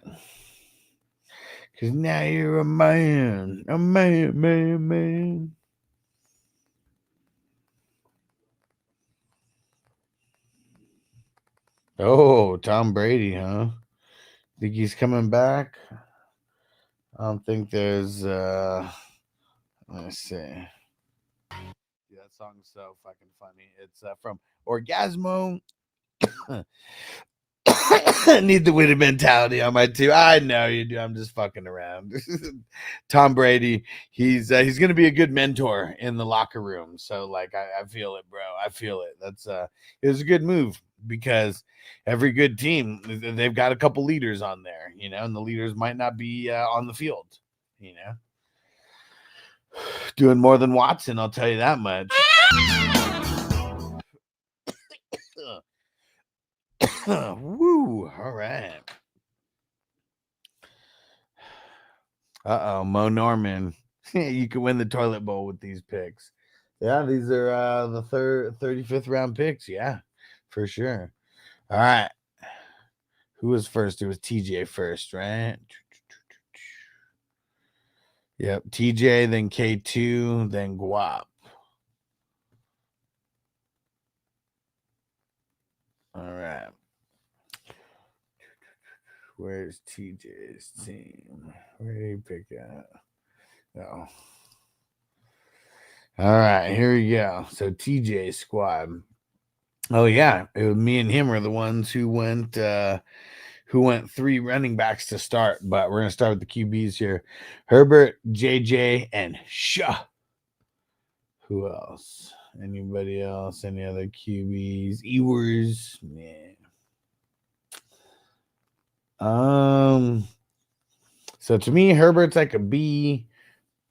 Because now you're a man. A man. Oh, Tom Brady, huh? Think he's coming back? I don't think there's let's see. Dude, that song's so fucking funny. It's from Orgasmo. Need the winning mentality on my team. I know you do. I'm just fucking around. Tom Brady, he's gonna be a good mentor in the locker room. So like I feel it, bro. I feel it. That's it was a good move because every good team they've got a couple leaders on there, you know, and the leaders might not be on the field, you know. Doing more than Watson, I'll tell you that much. Woo! All right. Mo Norman. You can win the toilet bowl with these picks. Yeah, these are the 35th round picks. Yeah, for sure. All right. Who was first? It was TJ first, right? Yep. TJ, then K2, then Guap. All right. Where's TJ's team? Where did he pick at? No. All right, here we go. So TJ's squad. Oh yeah, it was me and him are the ones who went 3 running backs to start, but we're gonna start with the QBs here. Herbert, JJ, and Shaw. Who else? Anybody else? Any other QBs? Ewers? Yeah. So to me, Herbert's like a B.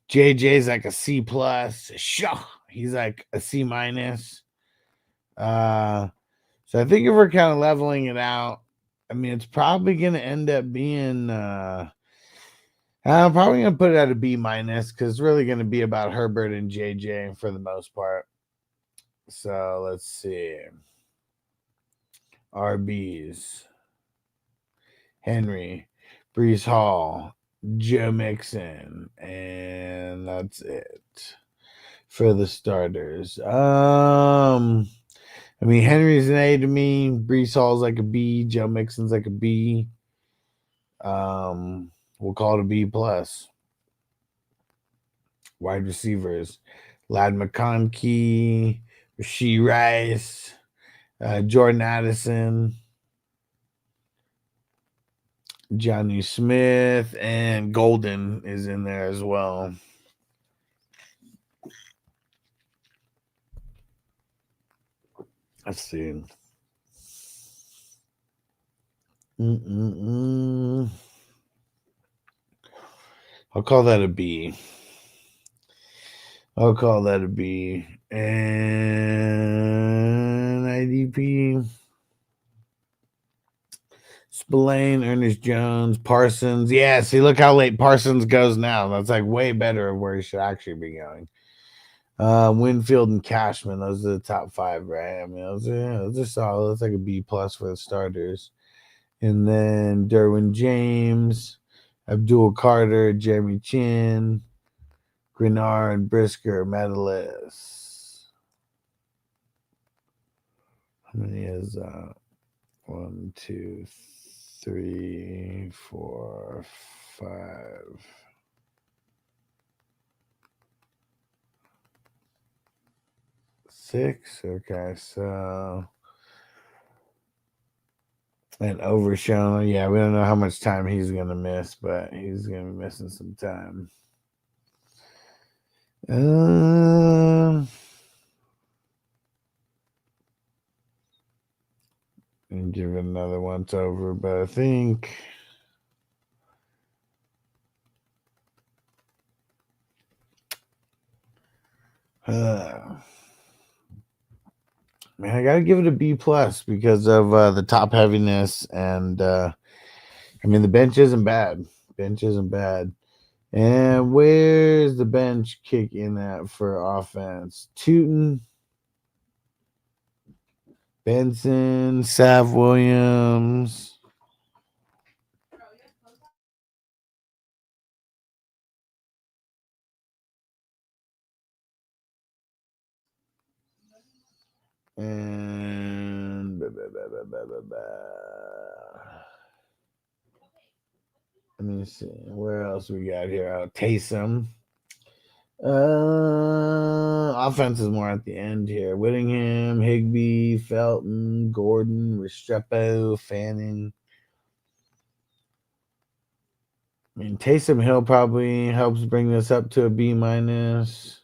JJ's like a C plus. Shaw, he's like a C minus. So I think if we're kind of leveling it out, I mean, it's probably going to end up being, I'm probably going to put it at a B minus because it's really going to be about Herbert and JJ for the most part. So let's see. RBs. Henry, Brees Hall, Joe Mixon, and that's it for the starters. I mean, Henry's an A to me. Brees Hall's like a B. Joe Mixon's like a B. We'll call it a B plus. Wide receivers: Lad McConkey, Rasheed Rice, Jordan Addison, Johnny Smith, and Golden is in there as well. Let's see. I'll call that a B. And IDP. Spillane, Ernest Jones, Parsons. Yeah, see, look how late Parsons goes now. That's like way better of where he should actually be going. Winfield and Cashman, those are the top 5, right? I mean, those are solid. That's like a B plus for the starters. And then Derwin James, Abdul Carter, Jeremy Chin, Grenard, Brisker, Medalis. How many is 1, 2, 3, 4, 5. Six. Okay, so and Overshown. Yeah, we don't know how much time he's gonna miss, but he's gonna be missing some time. And give it another once over, but I think man, I gotta give it a B plus because of the top heaviness, and I mean the bench isn't bad. And where's the bench kick in at for offense? Tootin, Benson, Sav Williams. And let me see where else we got here. Taysom. Offense is more at the end here. Whittingham, Higbee, Felton, Gordon, Restrepo, Fanning. I mean, Taysom Hill probably helps bring this up to a B minus.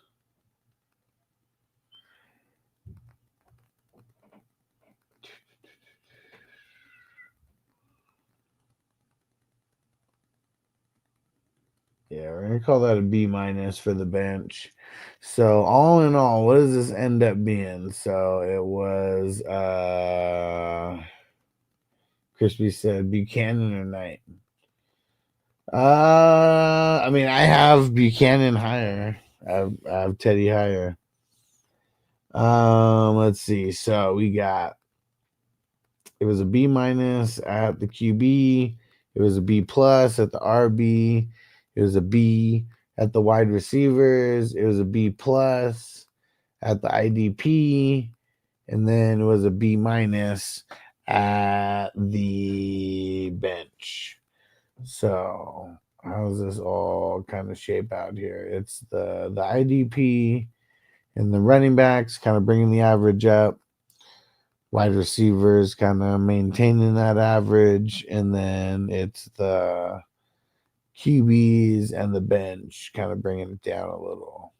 Yeah, we're gonna call that a B minus for the bench. So all in all, what does this end up being? So it was Crispy said Buchanan or Knight. I mean, I have Buchanan higher. I have Teddy higher. Let's see. So we got it was a B minus at the QB. It was a B plus at the RB. It was a B at the wide receivers. It was a B plus at the IDP. And then it was a B minus at the bench. So how does this all kind of shape out here? It's the IDP and the running backs kind of bringing the average up. Wide receivers kind of maintaining that average, and then it's the QBs and the bench kind of bringing it down a little.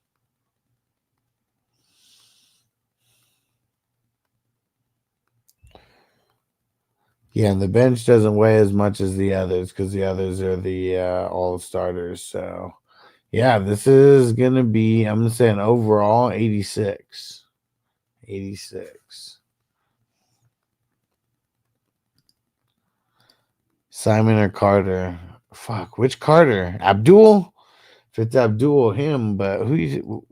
Yeah, and the bench doesn't weigh as much as the others because the others are the all starters. So, yeah, this is going to be, I'm going to say an overall 86. 86. Simon or Carter? Fuck, which Carter? Abdul? If it's Abdul, him, but who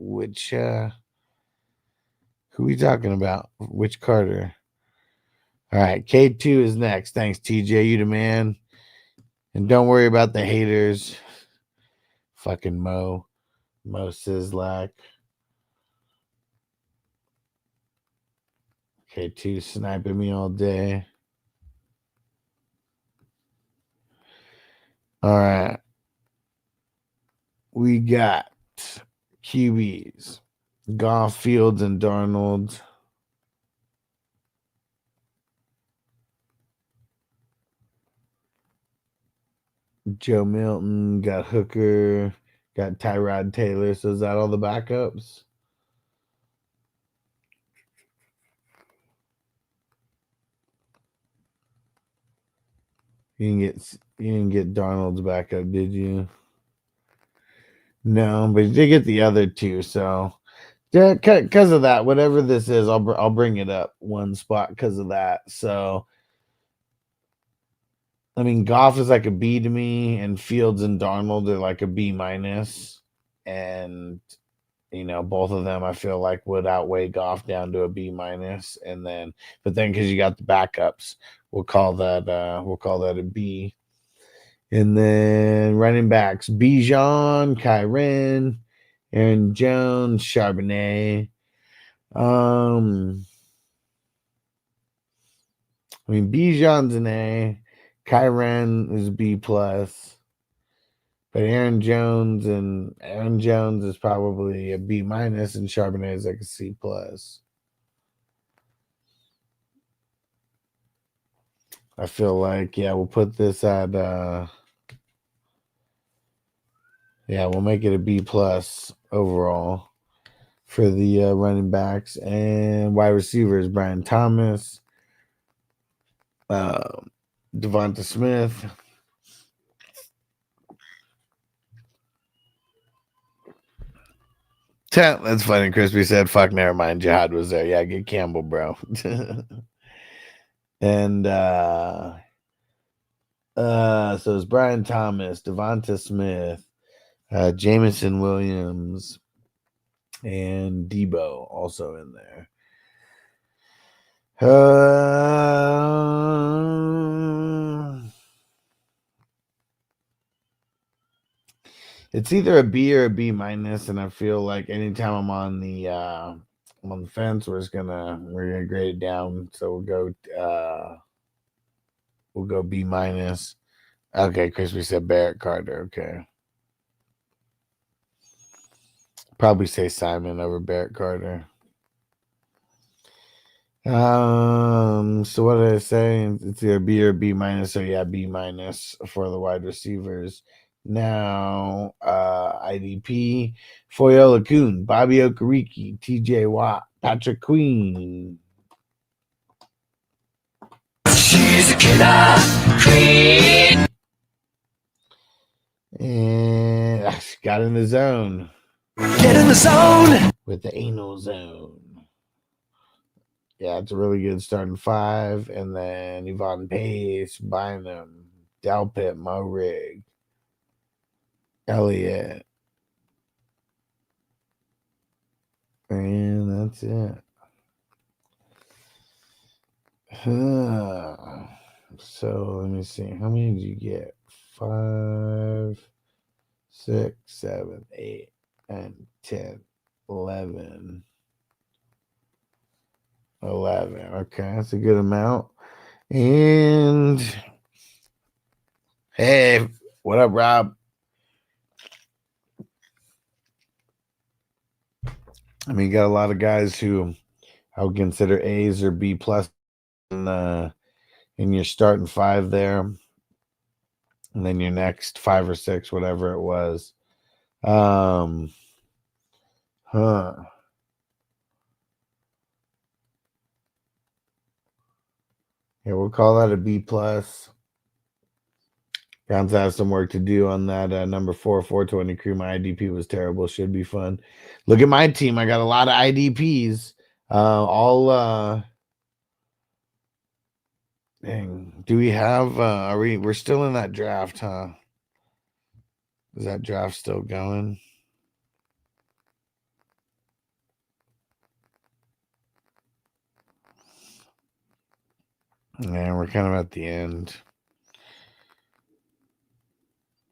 we talking about? Which Carter? All right, K2 is next. Thanks, TJ. You the man. And don't worry about the haters. Fucking Mo Sislak. K2 sniping me all day. All right. We got QBs. Goff, Fields, and Darnold. Joe Milton, got Hooker, got Tyrod Taylor. So is that all the backups? You didn't get Darnold's backup, did you? No, but you did get the other two. So yeah, because of that, whatever this is, I'll bring it up one spot because of that. So I mean, Goff is like a B to me, and Fields and Darnold are like a B minus, and both of them I feel like would outweigh Goff down to a B minus, and then because you got the backups, we'll call that a B. And then running backs: Bijan, Kyren, Aaron Jones, Charbonnet. I mean, Bijan's an A, Kyren is B plus, but Aaron Jones is probably a B minus, and Charbonnet is like a C plus. I feel like we'll put this at we'll make it a B plus overall for the running backs. And wide receivers: Brian Thomas, Devonta Smith, that's funny. Crispy said, "Fuck, never mind." Jihad was there. Yeah, get Campbell, bro. And so it's Brian Thomas, Devonta Smith, Jameson Williams, and Debo also in there. It's either a B or a B minus, and I feel like anytime I'm on the fence, we're gonna grade it down. So we'll go B minus. Okay, Crispy said Barrett Carter. Okay, probably say Simon over Barrett Carter. So what did I say? It's either B or B minus. So yeah, B minus for the wide receivers. Now, IDP, Foyola Kuhn, Bobby Okereke, TJ Watt, Patrick Queen. She's a killer queen. And got in the zone. Get in the zone with the anal zone. Yeah, it's a really good starting five. And then Yvonne Pace, Bynum, Delpit, Mo Rig, Elliott. And that's it. So let me see. How many did you get? 5, 6, 7, 8, 9, 10, 11. 11. Okay, that's a good amount. And hey, what up, Rob? I mean, you got a lot of guys who I would consider A's or B plus in your starting 5 there, and then your next 5 or 6, whatever it was. Yeah, we'll call that a B plus. Browns have some work to do on that number 4 420 crew. My IDP was terrible. Should be fun. Look at my team. I got a lot of IDPs. Dang. Do we have we're still in that draft, huh? Is that draft still going? Yeah, we're kind of at the end.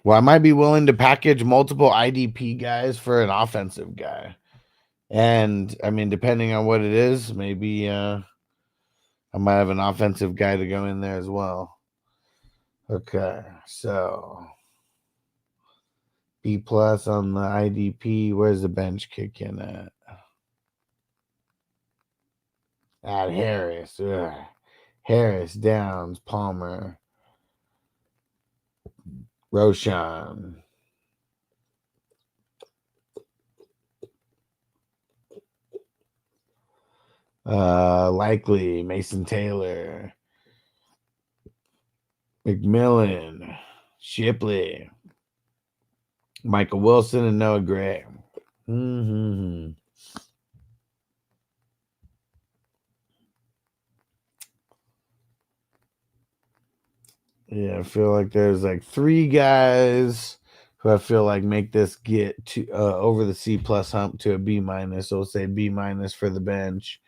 Well, I might be willing to package multiple IDP guys for an offensive guy. And I mean, depending on what it is, maybe I might have an offensive guy to go in there as well. Okay, so B plus on the IDP. Where's the bench kick in at? At Harris. Ugh. Harris, Downs, Palmer, Roshan. Likely, Mason Taylor, McMillan, Shipley, Michael Wilson, and Noah Gray. Yeah, I feel like there's like 3 guys who I feel like make this get to over the C plus hump to a B minus. So we'll say B minus for the bench.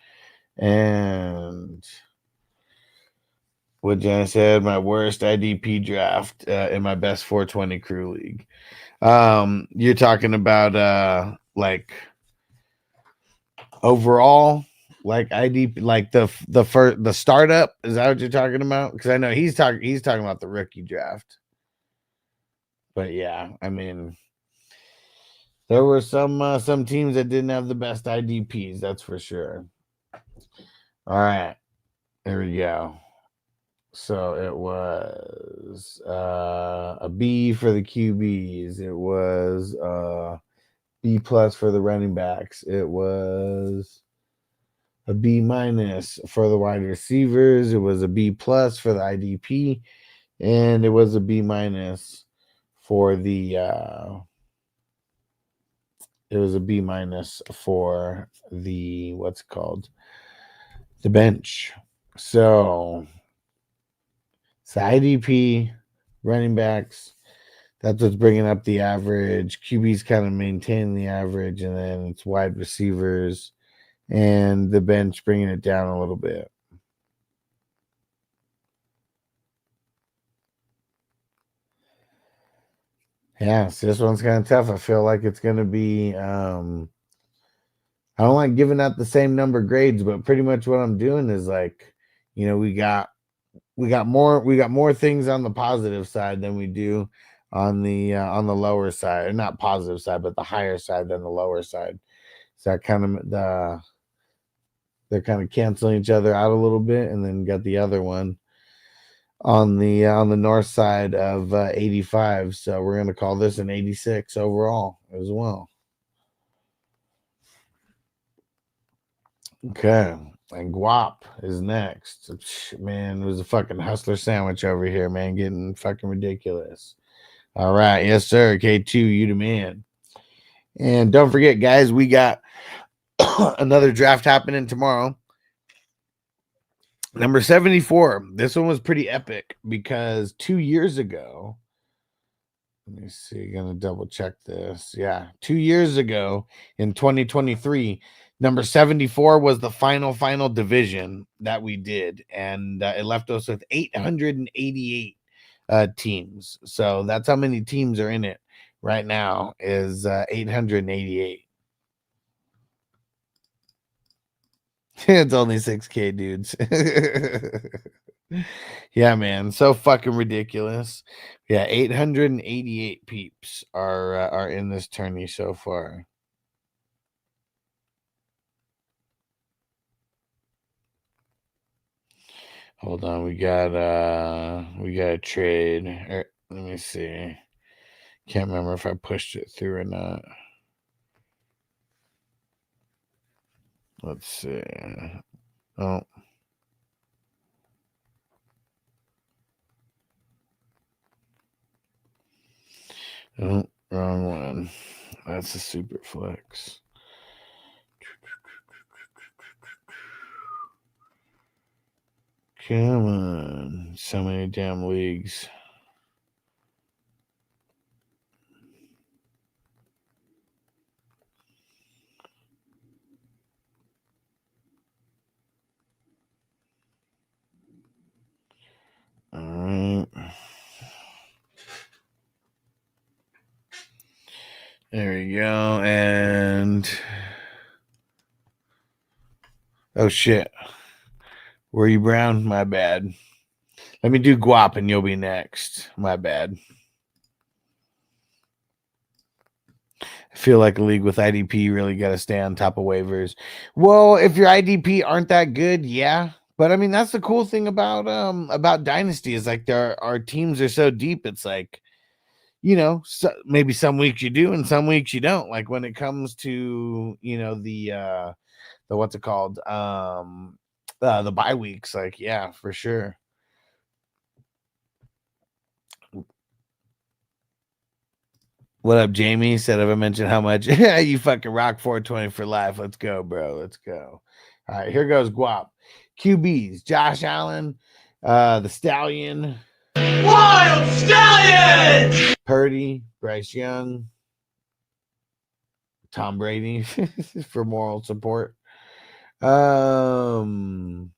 And what Jan said, my worst IDP draft in my best 420 crew league. You're talking about like overall, like IDP, like the startup. Is that what you're talking about? Because I know he's talking about the rookie draft. But yeah, I mean, there were some teams that didn't have the best IDPs, that's for sure. All right, there we go. So it was a B for the QBs. It was B plus for the running backs. It was a B minus for the wide receivers. It was a B plus for the IDP, and it was a B minus for the what's it called, the bench. So IDP, running backs, that's what's bringing up the average. QB's kind of maintaining the average, and then it's wide receivers and the bench bringing it down a little bit. Yeah, so this one's kind of tough. I feel like it's going to be I don't like giving out the same number grades, but pretty much what I'm doing is like, you know, we got more things on the positive side than we do on the lower side, or not positive side, but the higher side than the lower side. So that kind of they're kind of canceling each other out a little bit, and then got the other one on the north side of 85. So we're going to call this an 86 overall as well. Okay, and Guap is next. Man, it was a fucking hustler sandwich over here, man, getting fucking ridiculous. All right, yes sir, K2, you the man. And don't forget, guys, we got another draft happening tomorrow. Number 74. This one was pretty epic because 2 years ago, let me see, gonna double check this. Yeah, 2 years ago in 2023, Number 74 was the final division that we did, and it left us with 888 teams. So that's how many teams are in it right now, is 888. It's only 6K, dudes. Yeah, man, so fucking ridiculous. Yeah, 888 peeps are in this tourney so far. Hold on, we got a trade. Let me see. Can't remember if I pushed it through or not. Let's see. Oh. Oh, wrong one. That's a super flex. Come on. So many damn leagues. All right. There we go. And oh shit. Were you Brown? My bad. Let me do Guap and you'll be next. My bad. I feel like a league with IDP really got to stay on top of waivers. Well, if your IDP aren't that good, yeah. But I mean, that's the cool thing about Dynasty is like our teams are so deep. It's like, you know, so maybe some weeks you do and some weeks you don't. Like when it comes to, you know, the what's it called? The bye weeks, like, yeah, for sure. What up, Jamie? Said, have I mentioned how much you fucking rock 420 for life? Let's go, bro. Let's go. All right, here goes Guap. QBs, Josh Allen, the Stallion. Wild Stallion! Purdy, Bryce Young, Tom Brady for moral support. I'm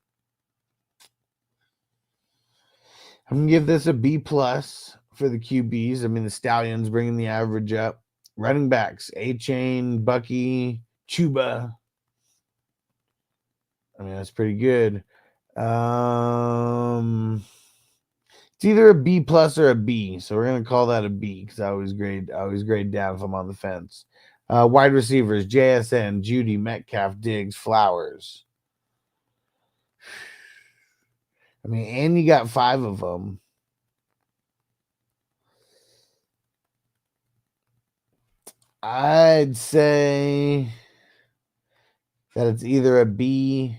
gonna give this a B+ for the QBs. I mean, the Stallions bringing the average up. Running backs, A-Chain, Bucky, Chuba. I mean, that's pretty good. It's either a B+ or a B, so we're gonna call that a B because I always grade down if I'm on the fence. Wide receivers, JSN, Judy, Metcalf, Diggs, Flowers. I mean, and you got 5 of them. I'd say that it's either a B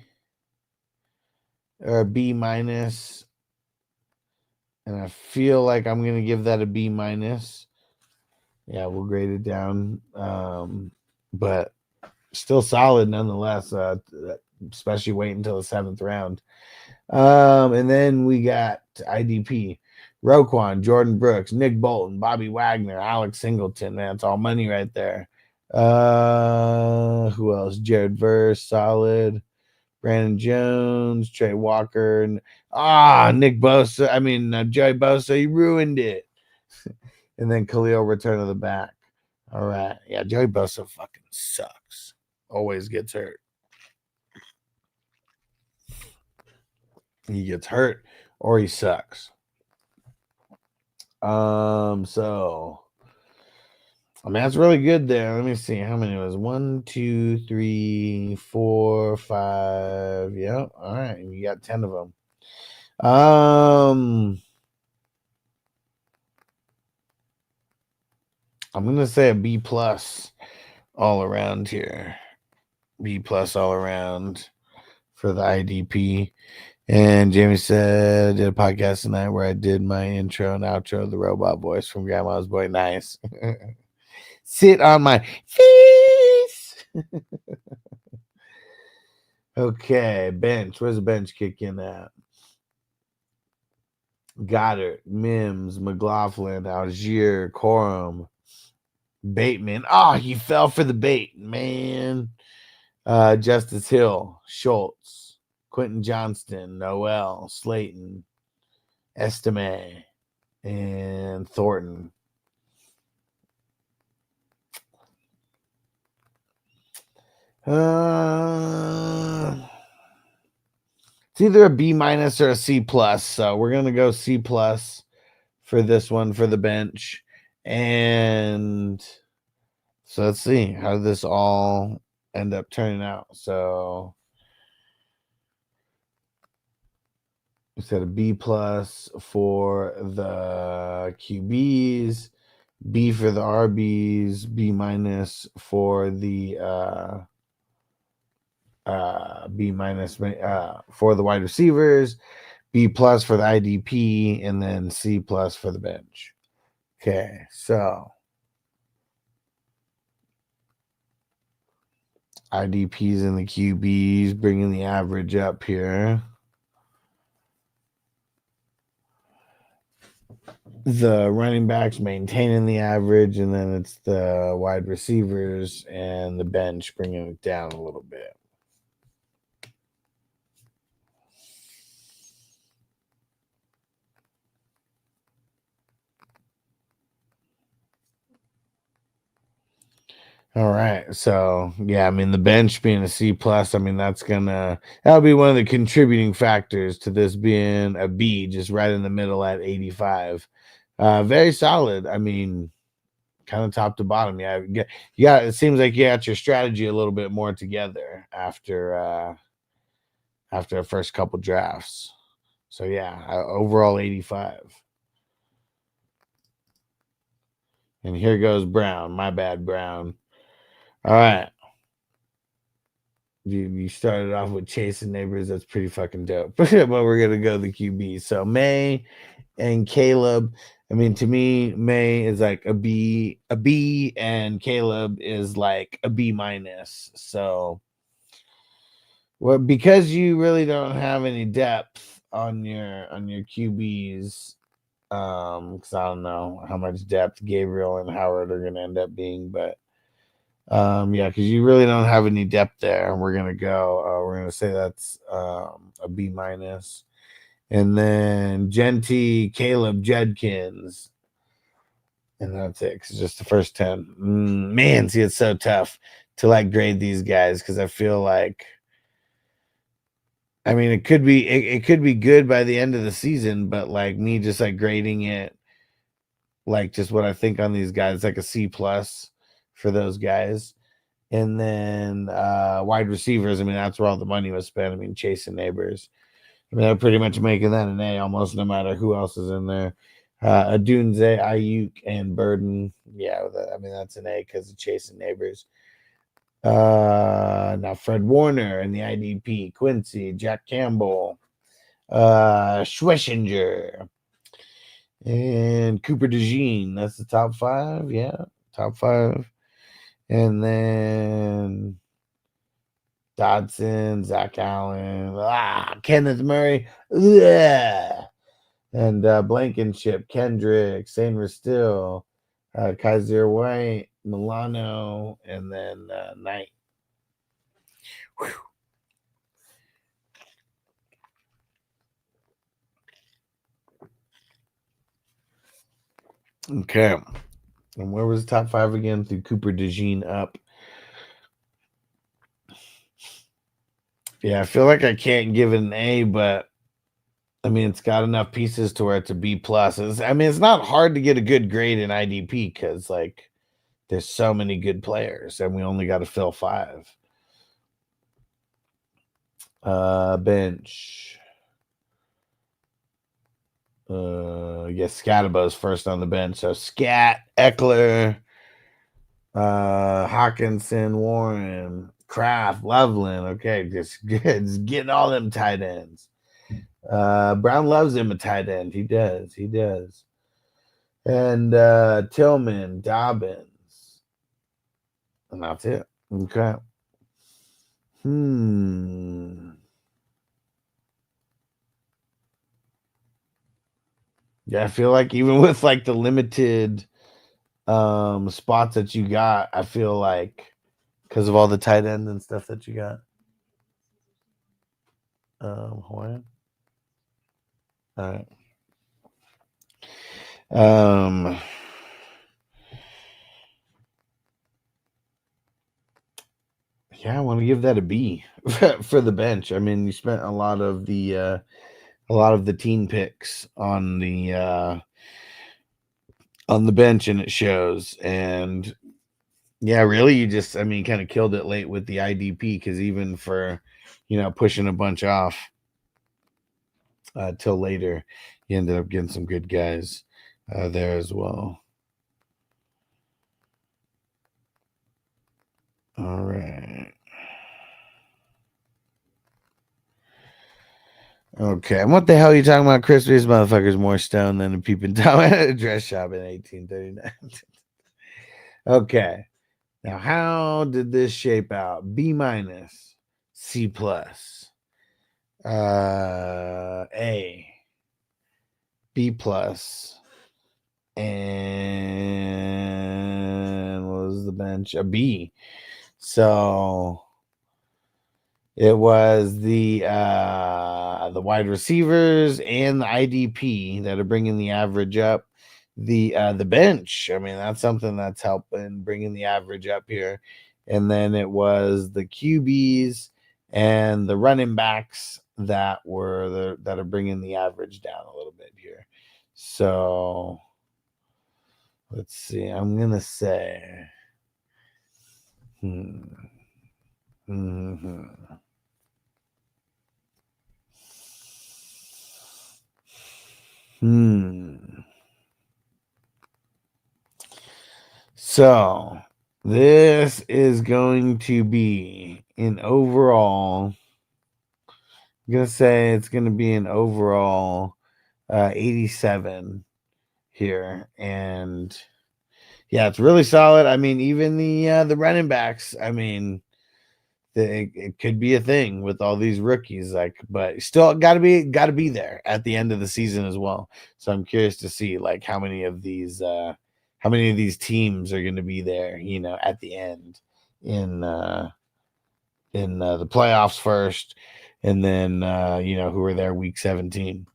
or a B-, and I feel like I'm going to give that a B-. Yeah, we'll grade it down, but still solid nonetheless, especially wait until the 7th round. And then we got IDP. Roquan, Jordan Brooks, Nick Bolton, Bobby Wagner, Alex Singleton. That's all money right there. Who else? Jared Verse, solid. Brandon Jones, Trey Walker, and Nick Bosa. I mean, Joey Bosa, he ruined it. And then Khalil, return of the back. All right. Yeah, Joey Bosa fucking sucks. Always gets hurt. He gets hurt or he sucks. So I mean, that's really good there. Let me see how many it was. 1, 2, 3, 4, 5. Yeah. All right. You got 10 of them. I'm gonna say a B+ all around here. B+ all around for the IDP. And Jamie said, did a podcast tonight where I did my intro and outro of the robot voice from Grandma's Boy. Nice. Sit on my face. Okay, bench. Where's the bench kick in at? Goddard, Mims, McLaughlin, Algier, Corum, Bateman. Oh, he fell for the bait, man. Justice Hill, Schultz, Quentin Johnston, Noel, Slayton, Estime, and Thornton. It's either a B- or a C+. So we're gonna go C+ for this one for the bench. And so let's see how this all end up turning out. So we said a B+ for the QBs, B for the RBs, B- for the B- for the wide receivers, B+ for the IDP, and then C+ for the bench. Okay, so IDPs and the QBs bringing the average up here. The running backs maintaining the average, and then it's the wide receivers and the bench bringing it down a little bit. All right. So yeah, I mean the bench being a C+, I mean that'll be one of the contributing factors to this being a B, just right in the middle at 85. Very solid. I mean, kind of top to bottom. Yeah. It seems like you got your strategy a little bit more together after the first couple drafts. So yeah, overall 85. And here goes Brown. My bad, Brown. All right. You started off with chasing neighbors. That's pretty fucking dope. But we're gonna go the QB. So May and Caleb. I mean, to me, May is like a B, and Caleb is like a B-. So, well, because you really don't have any depth on your QBs, because I don't know how much depth Gabriel and Howard are gonna end up being, but yeah, because you really don't have any depth there. We're gonna say that's a B-. And then Genty, Caleb, Judkins, and that's it. Cause just the first 10. Man, see, it's so tough to like grade these guys because I feel like, I mean, it could be good by the end of the season, but like me just like grading it, like just what I think on these guys, like a C+ for those guys. And then wide receivers, I mean, that's where all the money was spent. I mean, chasing neighbors. I mean, they're pretty much making that an A almost no matter who else is in there. Adunze, Ayuk, and Burden. Yeah, I mean, that's an A because of chasing neighbors. Now Fred Warner and the IDP, Quincy, Jack Campbell, Schwessinger, and Cooper DeJean. That's the top 5. Yeah, top 5. And then Dodson, Zach Allen, Kenneth Murray, and Blankenship, Kendrick, Saint Still, Kaiser White, Milano, and then Knight. Whew. Okay. And where was the top 5 again? Through Cooper DeJean up. Yeah, I feel like I can't give it an A, but I mean, it's got enough pieces to where it's a B+. I mean, it's not hard to get a good grade in IDP because, like, there's so many good players, and we only got to fill 5. Bench. Yes, Scatabo's first on the bench. So Scat, Eckler, Hawkinson, Warren, Kraft, Loveland. Okay, just good. Just getting all them tight ends. Brown loves him a tight end. He does. And Tillman, Dobbins. And that's it. Okay. Yeah, I feel like even with like the limited spots that you got, I feel like because of all the tight ends and stuff that you got. Hawaiian. All right. Yeah, I want to give that a B for the bench. I mean, you spent a lot of the teen picks on the bench, and it shows. And yeah, really, you just, I mean, kind of killed it late with the IDP, because even for, pushing a bunch off till later, you ended up getting some good guys there as well. All right. Okay, and what the hell are you talking about, Chris? This motherfucker's more stoned than a peeping Tom at a dress shop in 1839. Okay, now how did this shape out? B minus, C plus, A, B plus, and what was the bench? A B. So it was the wide receivers and the IDP that are bringing the average up. The bench, I mean, that's something that's helping bringing the average up here. And then it was the QBs and the running backs that are bringing the average down a little bit here. So let's see. I'm gonna say, So this is going to be an overall. I'm gonna say it's gonna be an overall 87 here, and yeah, it's really solid. I mean, even the running backs. I mean, it could be a thing with all these rookies, but still got to be there at the end of the season as well. So I'm curious to see how many of these teams are going to be there, at the end in the playoffs first, and then who are there week 17.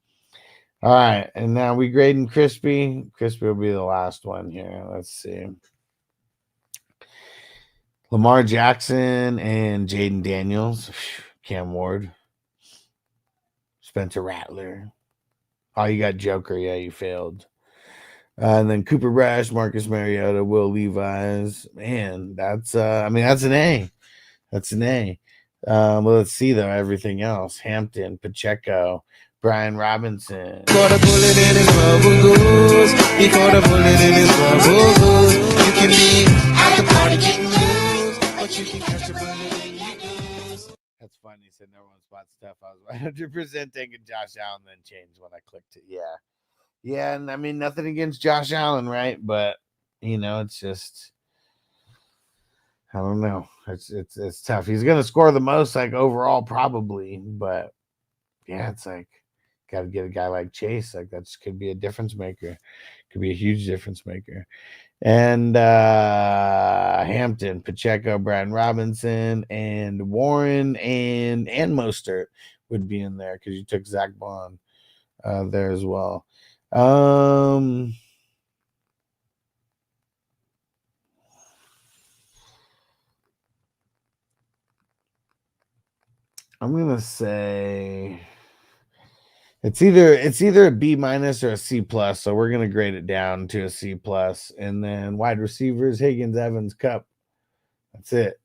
All right, and now we grading Crispy. Crispy will be the last one here. Let's see. Lamar Jackson and Jaden Daniels, Cam Ward, Spencer Rattler. Oh, you got Joker. Yeah, you failed. And then Cooper Rush, Marcus Mariota, Will Levis. Man, that's an A. That's an A. Well, let's see though. Everything else: Hampton, Pacheco, Brian Robinson. Caught a bullet in his bubble goose. He caught a bullet in his bubble goose. You can be at the party getting loose, but you can catch a bullet in your goose. That's funny. He said no one spot stuff. I was 100% thinking Josh Allen, then changed when I clicked it. Yeah. Yeah, and I mean, nothing against Josh Allen, right? But, it's just, I don't know. It's tough. He's going to score the most, overall, probably. But, yeah, it's got to get a guy like Chase. That could be a difference maker. Could be a huge difference maker. And Hampton, Pacheco, Brian Robinson, and Warren and Mostert would be in there because you took Zach Bond there as well. I'm gonna say it's either a B minus or a C plus, so we're gonna grade it down to a C plus. And then wide receivers: Higgins, Evans, Cup. That's it.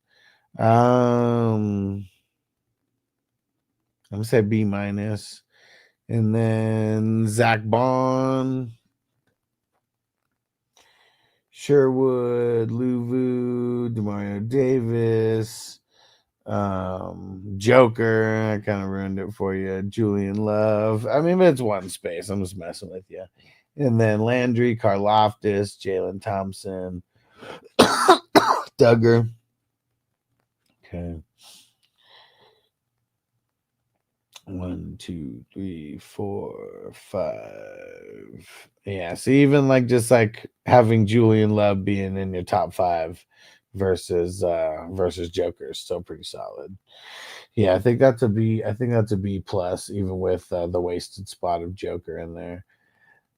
I'm gonna say B minus. And then Zach Bond, Sherwood, Luvu, Demario Davis, Joker. I kind of ruined it for you. Julian Love. I mean, it's one space. I'm just messing with you. And then Landry, Karlaftis, Jalen Thompson, Duggar. Okay. 1, 2, 3, 4, 5. Yeah, so even just having Julian Love being in your top 5 versus Joker is still pretty solid. Yeah, I think that's a B. I think that's a B plus, even with the wasted spot of Joker in there.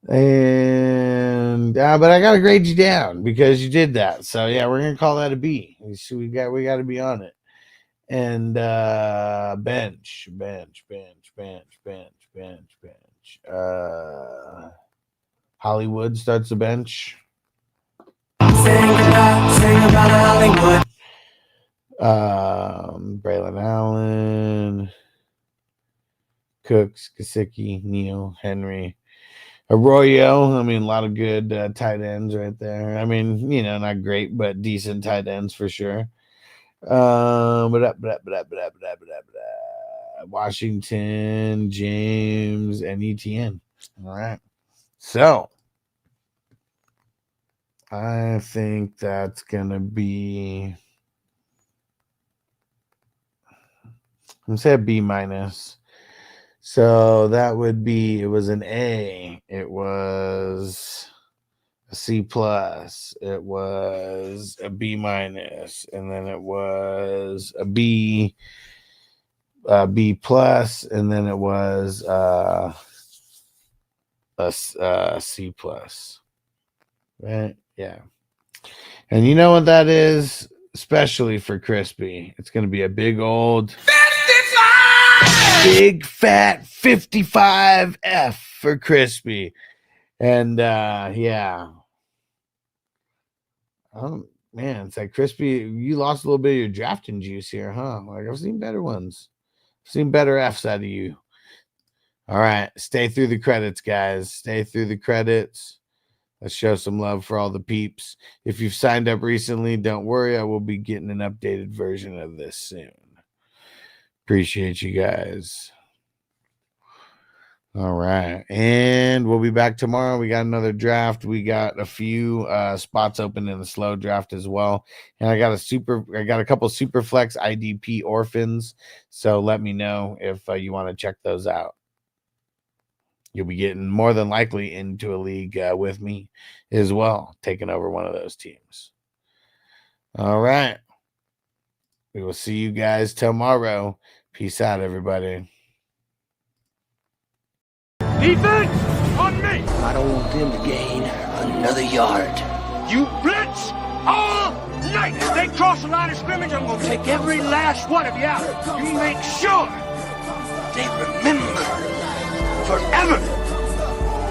And but I gotta grade you down because you did that. So yeah, we're gonna call that a B. We got to be on it. And bench. Hollywood starts the bench. Sing about Hollywood. Braylon Allen, Cooks, Gesicki, Neal, Henry, Arroyo. I mean, a lot of good tight ends right there. I mean, not great, but decent tight ends for sure. Washington, James, and ETN. All right. So I think that's gonna be, I'm gonna say a B minus. So that would be, it was an A, it was a C plus, it was a B minus, and then it was a B plus, and then it was a C plus. Right? Yeah. And you know what that is? Especially for Crispy. It's going to be a big old 55! Big fat 55 F for Crispy. And yeah. Man, it's like Crispy, you lost a little bit of your drafting juice here, huh? Like, I've seen better ones. I've seen better Fs out of you. All right. Stay through the credits, guys. Stay through the credits. Let's show some love for all the peeps. If you've signed up recently, don't worry. I will be getting an updated version of this soon. Appreciate you guys. All right. And we'll be back tomorrow. We got another draft. We got a few spots open in the slow draft as well. And I got a couple super flex IDP orphans. So let me know if you want to check those out. You'll be getting more than likely into a league with me as well, taking over one of those teams. All right. We will see you guys tomorrow. Peace out, everybody. Defense on me. I don't want them to gain another yard. You blitz all night. If they cross the line of scrimmage, I'm going to take every last one of you out. You make sure they remember forever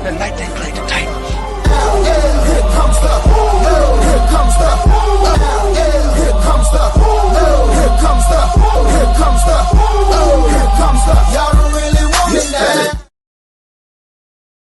the night they played the Titans. Here comes the, here comes the, here comes the, here comes the, here comes the, here comes the, y'all don't really